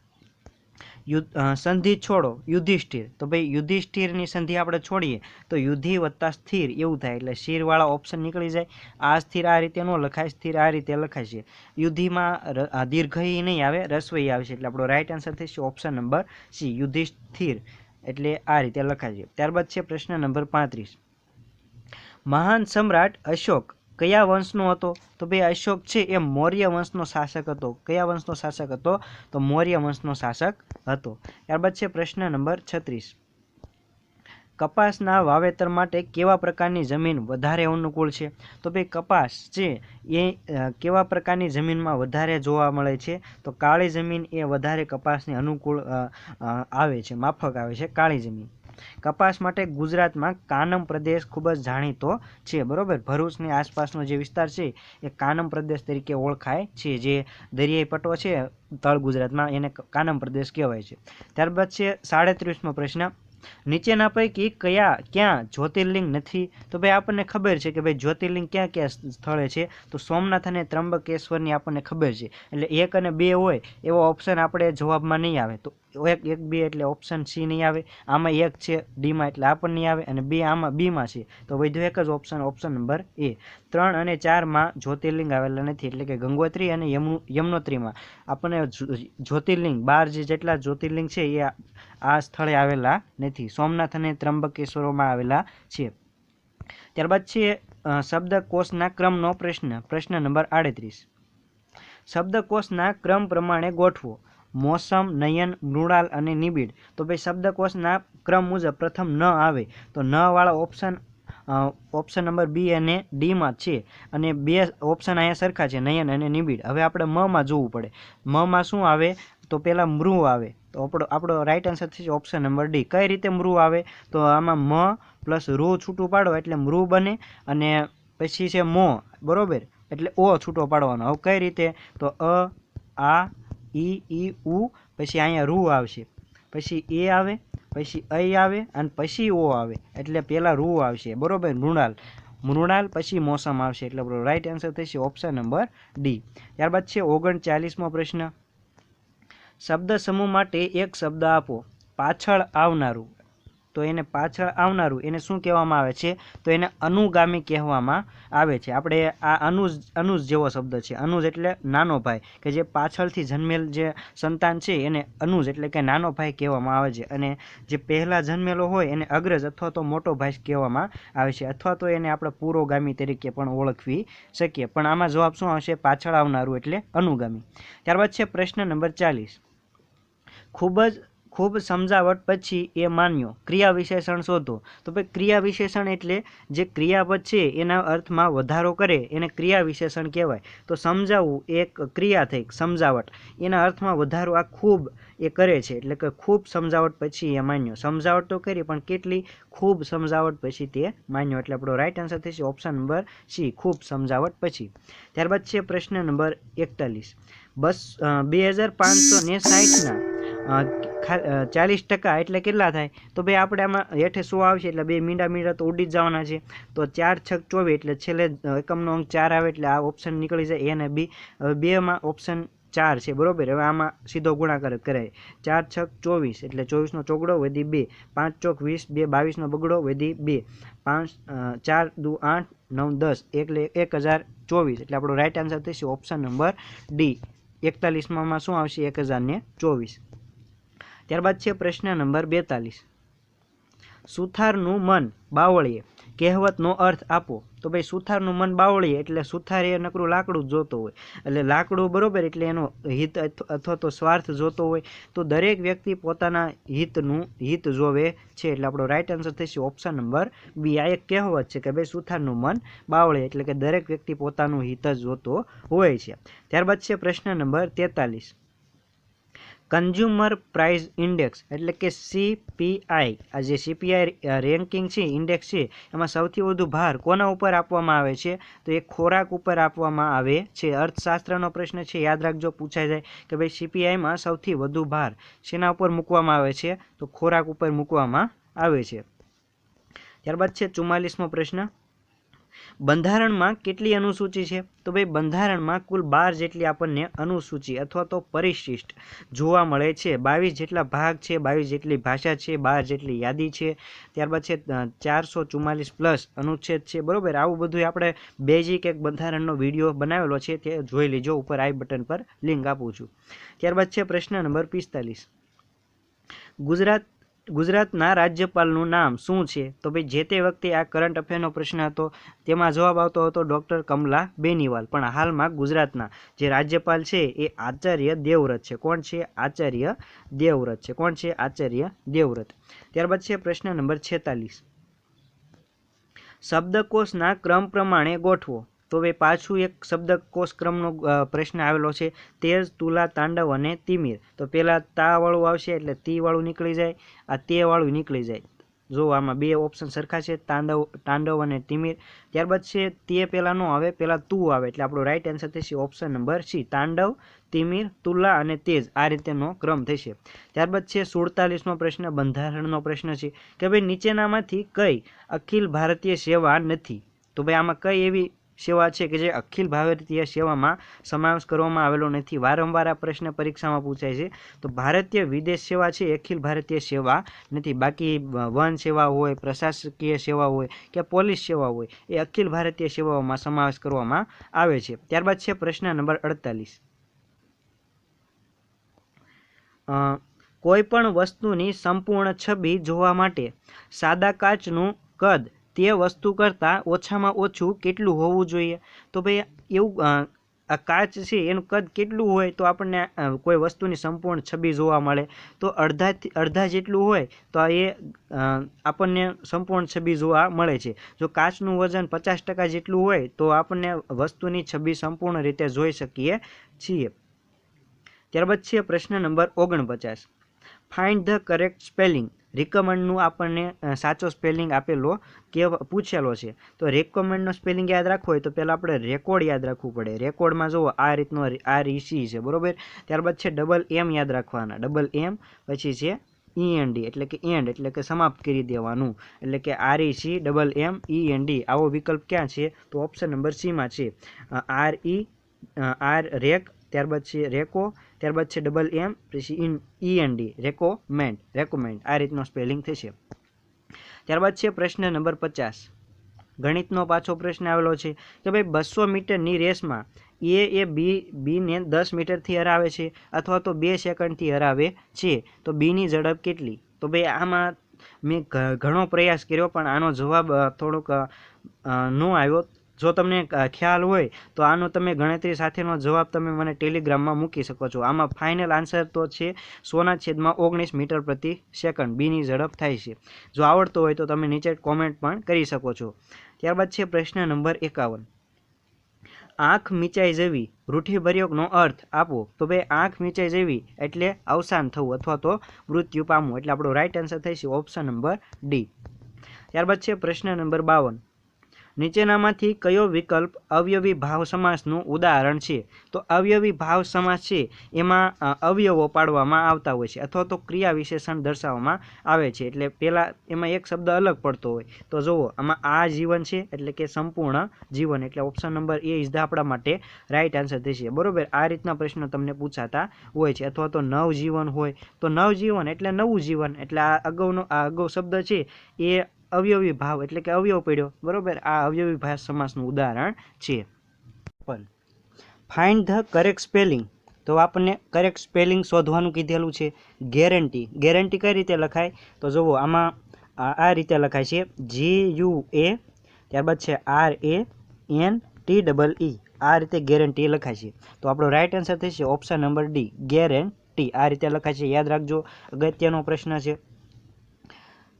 સંધિ છોડો યુધિષ્ઠિર. તો ભાઈ યુધિષ્ઠિરની સંધિ આપણે છોડીએ તો યુધિ વત્તા સ્થિર એવું થાય, એટલે શિરવાળા ઓપ્શન નીકળી જાય. આ સ્થિર આ રીતે ન લખાય, સ્થિર આ રીતે લખાય છે. યુધિમાં દીર્ઘઈ નહીં આવે, રસ્વઈ આવશે. એટલે આપણો રાઈટ આન્સર થશે ઓપ્શન નંબર સી, યુધિષ્ઠિર, એટલે આ રીતે લખાય છે. ત્યારબાદ છે પ્રશ્ન નંબર 35. મહાન સમ્રાટ અશોક કયા વંશનો હતો? તો ભાઈ અશોક છે એ મૌર્ય વંશનો શાસક હતો. કયા વંશનો શાસક હતો? તો મૌર્ય વંશનો શાસક હતો. ત્યારબાદ છે પ્રશ્ન નંબર 36. કપાસના વાવેતર માટે કેવા પ્રકારની જમીન વધારે અનુકૂળ છે? તો ભાઈ કપાસ છે એ કેવા પ્રકારની જમીનમાં વધારે જોવા મળે છે? તો કાળી જમીન એ વધારે કપાસને અનુકૂળ આવે છે, માફક આવે છે કાળી જમીન. કપાસ માટે ગુજરાતમાં કાનમ પ્રદેશ ખૂબ જ જાણીતો છે બરોબર. ભરૂચની આસપાસનો જે વિસ્તાર છે એ કાનમ પ્રદેશ તરીકે ઓળખાય છે. જે દરિયાઈ પટ્ટો છે તળ ગુજરાતમાં એને કાનમ પ્રદેશ કહેવાય છે. ત્યારબાદ છે 37મો પ્રશ્ન. નીચેના પૈકી ક્યાં જ્યોતિર્લિંગ નથી? તો ભાઈ આપણને ખબર છે કે ભાઈ જ્યોતિર્લિંગ ક્યાં ક્યાં સ્થળે છે? તો સોમનાથ અને ત્રંબકેશ્વરની આપણને ખબર છે. એટલે 1 અને 2 હોય એવો ઓપ્શન આપણે જવાબમાં નહીં આવે. તો 1, 2 એટલે ઓપ્શન સી નહીં આવે. આમાં 1 છે ડીમાં એટલે આ પણ નહીં આવે, અને 2 આમાં બીમાં છે તો વધુ એક જ ઓપ્શન નંબર એ. 3 અને 4માં જ્યોતિર્લિંગ આવેલા નથી, એટલે કે ગંગોત્રી અને યમનોત્રીમાં આપણને જ્યોતિર્લિંગ 12 જેટલા જ્યોતિર્લિંગ છે એ આ સ્થળે આવેલા નથી. સોમનાથ અને ત્રંબકેશ્વરમાં આવેલા છે. ત્યારબાદ છે શબ્દકોશના ક્રમનો પ્રશ્ન નંબર 38. શબ્દકોશના ક્રમ પ્રમાણે ગોઠવો. મોસમ, નયન, મૃણાલ અને નિબિડ. તો ભાઈ શબ્દકોશના ક્રમ મુજબ પ્રથમ ન આવે તો ન વાળા ઓપ્શન નંબર બી અને ડીમાં છે, અને 2 ઓપ્શન અહીંયા સરખા છે, નયન અને નિબિડ. હવે આપણે મમાં જોવું પડે. મમાં શું આવે? તો પહેલાં મૃ આવે. તો આપણો રાઈટ આન્સર થશે ઓપ્શન નંબર ડી. કઈ રીતે મૃ આવે? તો આમાં મ પ્લસ રૂ છૂટું પાડો એટલે મૃ બને, અને પછી છે મો બરોબર, એટલે ઓ છૂટો પાડવાનો. હવે કઈ રીતે? તો અ, આ, ઈ, ઉ, પછી અહીંયા રૂ આવશે, પછી એ આવે, પછી અઈ આવે, અને પછી ઓ આવે, એટલે પહેલાં રૂ આવશે બરોબર. મૃણાલ પછી મોસમ આવશે. એટલે આપણો રાઈટ આન્સર થશે ઓપ્શન નંબર ડી. ત્યારબાદ છે 39મો પ્રશ્ન. શબ્દ સમૂહ માટે એક શબ્દ આપો. પાછળ આવનારું. તો એને પાછળ આવનારું એને શું કહેવામાં આવે છે? તો એને અનુગામી કહેવામાં આવે છે. આપણે આ અનુજ જેવો શબ્દ છે. અનુજ એટલે નાનો ભાઈ, કે જે પાછળથી જન્મેલ જે સંતાન છે એને અનુજ એટલે કે નાનો ભાઈ કહેવામાં આવે છે. અને જે પહેલાં જન્મેલો હોય એને અગ્રજ અથવા તો મોટો ભાઈ કહેવામાં આવે છે, અથવા તો એને આપણે પુરોગામી તરીકે પણ ઓળખવી શકીએ. પણ આમાં જવાબ શું આવશે? પાછળ આવનારું એટલે અનુગામી. ત્યારબાદ છે પ્રશ્ન નંબર 40. ખૂબ સમજાવટ પછી એ માન્યો. ક્રિયા વિશેષણ શોધો. તો ભાઈ ક્રિયા વિશેષણ એટલે જે ક્રિયાપદ છે એના અર્થમાં વધારો કરે એને ક્રિયા વિશેષણ કહેવાય. તો સમજાવવું એક ક્રિયા થઈ, સમજાવટ, એના અર્થમાં વધારો આ ખૂબ એ કરે છે, એટલે કે ખૂબ સમજાવટ પછી એ માન્યો. સમજાવટ તો કરી પણ કેટલી? ખૂબ સમજાવટ પછી તે માન્યો. એટલે આપણો રાઈટ આન્સર થશે ઓપ્શન નંબર સી, ખૂબ સમજાવટ પછી. ત્યારબાદ છે પ્રશ્ન નંબર 41. 2560ના 40% એટલે કેટલા થાય? તો ભાઈ આપણે આમાં હેઠે 100 આવશે એટલે બે મીંડા તો ઉડી જ જવાના છે. તો 4 × 6 = 24 એટલે છેલ્લે એકમનો અંક 4 આવે એટલે આ ઓપ્શન નીકળી જાય, એ અને બી. હવે બેમાં ઓપ્શન 4 છે, બરોબર. હવે આમાં સીધો ગુણાકાર જ કરાય. 4 × 6 = 24 એટલે 24નો ચોગડો વધી 2, 5 × 20 2 22નો બગડો વધી 2, 5 4 × 2 = 8, 9 10 એટલે 1024. એટલે આપણો રાઈટ આન્સર થશે ઓપ્શન નંબર ડી. 41માં શું આવશે? 1024. ત્યારબાદ છે પ્રશ્ન નંબર 42. સુથારનું મન બાવળીએ. કહેવતનો અર્થ આપો. તો ભાઈ સુથારનું મન બાવળીએ એટલે સુથાર એ નકરું લાકડું જ જોતો હોય, એટલે લાકડું, બરોબર, એટલે એનો હિત અથવા તો સ્વાર્થ જોતો હોય. તો દરેક વ્યક્તિ પોતાના હિત જોવે છે, એટલે આપણો રાઈટ આન્સર થશે ઓપ્શન નંબર બી. આ એક કહેવત છે કે ભાઈ સુથારનું મન બાવળે એટલે કે દરેક વ્યક્તિ પોતાનું હિત જ જોતો હોય છે. ત્યારબાદ છે પ્રશ્ન નંબર 43. કન્ઝ્યુમર પ્રાઇસ ઇન્ડેક્સ એટલે કે સીપીઆઈ, આ જે સીપીઆઈ રેન્કિંગ છે, ઇન્ડેક્સ છે, એમાં સૌથી વધુ ભાર કોના ઉપર આપવામાં આવે છે? તો એ ખોરાક ઉપર આપવામાં આવે છે. અર્થશાસ્ત્રનો પ્રશ્ન છે, યાદ રાખજો, પૂછાઈ જાય કે ભાઈ સીપીઆઈમાં સૌથી વધુ ભાર શેના ઉપર મૂકવામાં આવે છે? તો ખોરાક ઉપર મૂકવામાં આવે છે. ત્યારબાદ છે 44મો પ્રશ્ન. બંધારણમાં કેટલી અનુસૂચિ છે? તો ભાઈ બંધારણમાં કુલ 12 જેટલી આપણને અનુસૂચિ અથવા તો પરિશિષ્ટ જોવા મળે છે. 22 જેટલા ભાગ છે, 22 જેટલી ભાષા છે, 12 જેટલી યાદી છે. ત્યારબાદ છે 444+ અનુચ્છેદ છે, બરોબર. આવું બધું આપણે બેઝિક એક બંધારણનો વિડીયો બનાવેલો છે, તે જોઈ લેજો, ઉપર આઈ બટન પર લિંક આપું છું. ત્યારબાદ છે પ્રશ્ન નંબર 45. ગુજરાતના રાજ્યપાલનું નામ શું છે? તો ભાઈ જે તે વખતે આ કરંટ અફેરનો પ્રશ્ન હતો, તેમાં જવાબ આવતો હતો ડૉક્ટર કમલા બેનિવાલ. પણ હાલમાં ગુજરાતના જે રાજ્યપાલ છે એ આચાર્ય દેવવ્રત છે. કોણ છે? આચાર્ય દેવવ્રત છે. કોણ છે? આચાર્ય દેવવ્રત. ત્યારબાદ છે પ્રશ્ન નંબર 46. શબ્દકોશના ક્રમ પ્રમાણે ગોઠવો. તો ભાઈ પાછું એક શબ્દકોશ ક્રમનો પ્રશ્ન આવેલો છે. તેજ, તુલા, તાંડવ અને તિમિર. તો પહેલાં તા વાળું આવશે એટલે તી વાળું નીકળી જાય, આ તે વાળું નીકળી જાય. જો આમાં બે ઓપ્શન સરખા છે, તાંડવ અને તિમિર. ત્યારબાદ છે તે પહેલાં ન આવે, પહેલાં તું આવે, એટલે આપણો રાઈટ આન્સર થશે ઓપ્શન નંબર સી, તાંડવ, તિમિર, તુલા અને તેજ. આ રીતેનો ક્રમ થશે. ત્યારબાદ છે 47મો પ્રશ્ન, બંધારણનો પ્રશ્ન છે કે ભાઈ નીચેનામાંથી કઈ અખિલ ભારતીય સેવા નથી? તો ભાઈ આમાં કઈ એવી સેવા છે કે જે અખિલ ભારતીય સેવામાં સમાવેશ કરવામાં આવેલો નથી? વારંવાર આ પ્રશ્ન પરીક્ષામાં પૂછાય છે. તો ભારતીય વિદેશ સેવા છે અખિલ ભારતીય સેવા નથી. બાકી વન સેવા હોય, પ્રશાસકીય સેવા હોય કે પોલીસ સેવા હોય, એ અખિલ ભારતીય સેવાઓમાં સમાવેશ કરવામાં આવે છે. ત્યારબાદ છે પ્રશ્ન નંબર 48. કોઈ પણ વસ્તુની સંપૂર્ણ છબી જોવા માટે સાદા કાચનું કદ તે વસ્તુ કરતાં ઓછામાં ઓછું કેટલું હોવું જોઈએ? તો ભાઈ એવું આ કાચ છે એનું કદ કેટલું હોય તો આપણને કોઈ વસ્તુની સંપૂર્ણ છબી જોવા મળે? તો અડધા જેટલું હોય તો એ આપણને સંપૂર્ણ છબી જોવા મળે છે. જો કાચનું વજન 50% જેટલું હોય તો આપણને વસ્તુની છબી સંપૂર્ણ રીતે જોઈ શકીએ છીએ. ત્યારબાદ છે પ્રશ્ન નંબર 49. Find the correct spelling. રિકમેન્ડનું આપણને સાચો સ્પેલિંગ આપેલો કે પૂછેલો છે. તો રેકમેન્ડનો સ્પેલિંગ યાદ રાખવો હોય તો પહેલાં આપણે રેકોર્ડ યાદ રાખવું પડે. રેકોર્ડમાં જુઓ આ રીતનો REC છે, બરોબર. ત્યારબાદ છે ડબલ M યાદ રાખવાના, ડબલ M, પછી છે END એટલે કે એન્ડ એટલે કે સમાપ્ત કરી દેવાનું, એટલે કે REC ડબલ M END. આવો વિકલ્પ ક્યાં છે? તો ઓપ્શન નંબર સીમાં છે. રેક, ત્યારબાદ છે રેકો, ત્યારબાદ છે ડબલ M, પછી END, રેકોમેન્ડ. આ રીતનો સ્પેલિંગ થશે. ત્યારબાદ છે પ્રશ્ન નંબર 50, ગણિતનો પાછો પ્રશ્ન આવેલો છે કે ભાઈ 200 મીટરની રેસમાં એ બીને 10 મીટરથી હરાવે છે અથવા તો 2 સેકન્ડથી હરાવે છે, તો બીની ઝડપ કેટલી? તો ભાઈ આમાં મેં ઘણો પ્રયાસ કર્યો પણ આનો જવાબ થોડોક ન આવ્યો. જો તમને ખ્યાલ હોય તો આનો તમે ગણતરી સાથેનો જવાબ તમે મને ટેલિગ્રામમાં મૂકી શકો છો. આમાં ફાઇનલ આન્સર તો છે 100/19 મીટર પ્રતિ સેકન્ડ બીની ઝડપ થાય છે. જો આવડતો હોય તો તમે નીચે કોમેન્ટ પણ કરી શકો છો. ત્યારબાદ છે પ્રશ્ન નંબર 51, આંખ મીચાઈ જવી રૂઢિપ્રયોગનો અર્થ આપો. તો ભાઈ આંખ મીચાઈ જવી એટલે અવસાન થવું અથવા તો મૃત્યુ પામવું, એટલે આપણો રાઈટ આન્સર થશે ઓપ્શન નંબર ડી. ત્યારબાદ છે પ્રશ્ન નંબર 52, નીચેનામાંથી કયો વિકલ્પ અવયવી ભાવ સમાસનું ઉદાહરણ છે? તો અવયવી ભાવ સમાસ છે એમાં અવયવો પાડવામાં આવતા હોય છે અથવા તો ક્રિયા વિશેષણ દર્શાવવામાં આવે છે, એટલે પહેલાં એમાં એક શબ્દ અલગ પડતો હોય. તો જુઓ આમાં આ જીવન છે એટલે કે સંપૂર્ણ જીવન, એટલે option number A is the આપણા માટે રાઈટ આન્સર થશે. બરોબર, આ રીતના પ્રશ્નો તમને પૂછાતા હોય છે. અથવા તો નવજીવન હોય તો નવજીવન એટલે નવું જીવન, એટલે આ અગાઉ શબ્દ છે એ અવયવી ભાવ એટલે કે અવયવ પડ્યો. બરોબર, આ અવયવી ભાવ સમાસનું ઉદાહરણ છે. પણ ફાઇન્ડ ધ કરેક્ટ સ્પેલિંગ, તો આપણને કરેક્ટ સ્પેલિંગ શોધવાનું કીધેલું છે. ગેરંટી, ગેરંટી કઈ રીતે લખાય? તો જુઓ આમાં આ રીતે લખાય છે GUA, ત્યારબાદ છે RANTEE, આ રીતે ગેરંટી લખાય છે. તો આપણો રાઈટ આન્સર થશે ઓપ્શન નંબર ડી, ગેરંટી. આ રીતે લખાય છે, યાદ રાખજો, અગત્યનો પ્રશ્ન છે.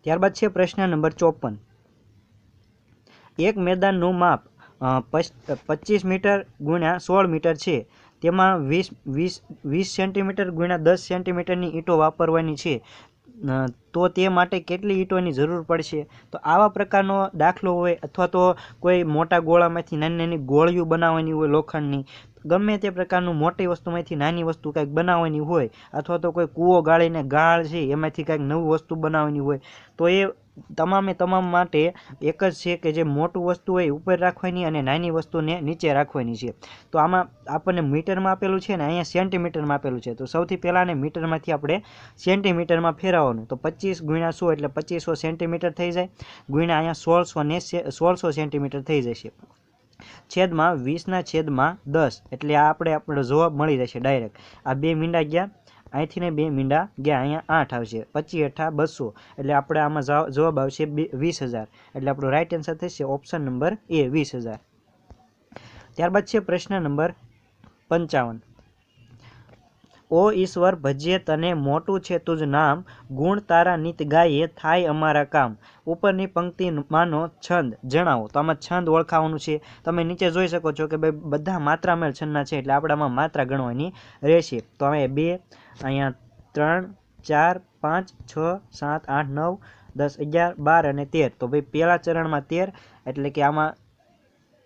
ત્યારબાદ છે પ્રશ્ન નંબર 54, એક મેદાનનું માપ 25 મીટર ગુણ્યા 16 મીટર છે, તેમાં 20 સેન્ટીમીટર ગુણ્યા 10 સેન્ટીમીટરની ઈંટો વાપરવાની છે, તો તે માટે કેટલી ઈંટોની જરૂર પડશે? તો આવા પ્રકારનો દાખલો હોય અથવા તો કોઈ મોટા ગોળામાંથી નાની નાની ગોળીઓ બનાવવાની હોય લોખંડની, ગમે તે પ્રકારનું મોટી વસ્તુમાંથી નાની વસ્તુ કંઈક બનાવવાની હોય અથવા તો કોઈ કૂવો ગાળીને ગાળ છે એમાંથી કંઈક નવી વસ્તુ બનાવવાની હોય, તો એ તમામ માટે એક જ છે કે જે મોટું વસ્તુ હોય ઉપર રાખવાની અને નાની વસ્તુને નીચે રાખવાની છે. તો આમાં આપણને મીટરમાં આપેલું છે ને અહીંયા સેન્ટીમીટરમાં આપેલું છે, તો સૌથી પહેલાં મીટરમાંથી આપણે સેન્ટીમીટરમાં ફેરવવાનું. તો 25 ગુણ્યા 100 એટલે 2500 સેન્ટીમીટર થઈ જાય, ગુણ્યા અહીંયા 1600 સેન્ટીમીટર થઈ જશે, છેદમાં 20/10 એટલે આ આપણો જવાબ મળી જશે ડાયરેક્ટ. આ 2 મીંડા ગયા, અહીંથી ને 2 મીંડા ગયા, અહીંયા 8 આવશે, 25 × 8 200 એટલે આપણે આમાં જવાબ આવશે 20,000, એટલે આપણો રાઈટ આન્સર થશે ઓપ્શન નંબર એ 20,000. ત્યારબાદ છે પ્રશ્ન નંબર 55, ઓ ઈશ્વર ભજ્યે તને મોટું છે તુજ નામ, ગુણ તારા નિત ગાયે થાય અમારા કામ. ઉપરની પંક્તિમાંનો છંદ જણાવો. તો આમાં છંદ ઓળખાવાનું છે. તમે નીચે જોઈ શકો છો કે ભાઈ બધા માત્રા મેળ છંદના છે, એટલે આપણામાં માત્રા ગણવાની રહેશે. તો અહીંયા 2, અહીંયા 3, 4, 5, 6, 7, 8, 9, 10, 11, 12 અને 13. તો ભાઈ પહેલા ચરણમાં 13 એટલે કે આમાં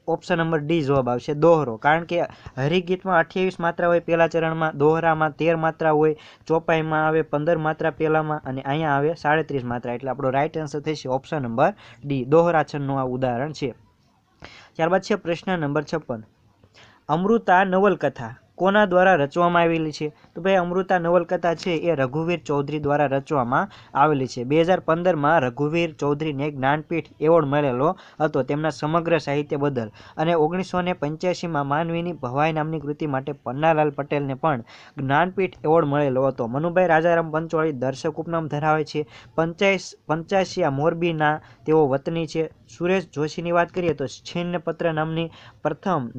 ઓપ્શન નંબર ડી જવાબ આવશે, દોહરો. કારણ કે હરિગીતમાં 28 માત્રા હોય પહેલા ચરણમાં, દોહરામાં 13 માત્રા હોય, ચોપાઈમાં આવે 15 માત્રા પહેલામાં અને અહીંયા આવે 37 માત્રા, એટલે આપણો રાઈટ આન્સર થશે ઓપ્શન નંબર ડી, દોહરા છંદનું આ ઉદાહરણ છે. ત્યારબાદ છે પ્રશ્ન નંબર 56, અમૃતા નવલકથા કોના દ્વારા રચવામાં આવેલી છે? તો ભાઈ અમૃતા નવલકથા છે એ રઘુવીર ચૌધરી દ્વારા રચવામાં આવેલી છે. 2015માં રઘુવીર ચૌધરીને જ્ઞાનપીઠ એવોર્ડ મળેલો હતો તેમના સમગ્ર સાહિત્ય બદલ, અને 1985માં માનવીની ભવાઈ નામની કૃતિ માટે પન્નાલાલ પટેલને પણ જ્ઞાનપીઠ એવોર્ડ મળેલો હતો. મનુભાઈ રાજારામ પંચોળી દર્શક ઉપનામ ધરાવે છે. 85 મોરબીના તેઓ વતની છે. સુરેશ જોશીની વાત કરીએ તો છિન્નપત્ર નામની પ્રથમ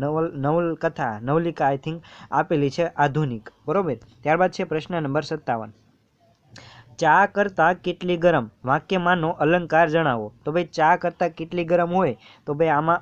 નવલિકા આઈ થિંક આપેલી છે આધુનિક. બરોબર, ત્યારબાદ છે પ્રશ્ન નંબર 57, ચા કરતાં કેટલી ગરમ વાક્યમાંનો અલંકાર જણાવો. તો ભાઈ ચા કરતાં કેટલી ગરમ હોય તો ભાઈ આમાં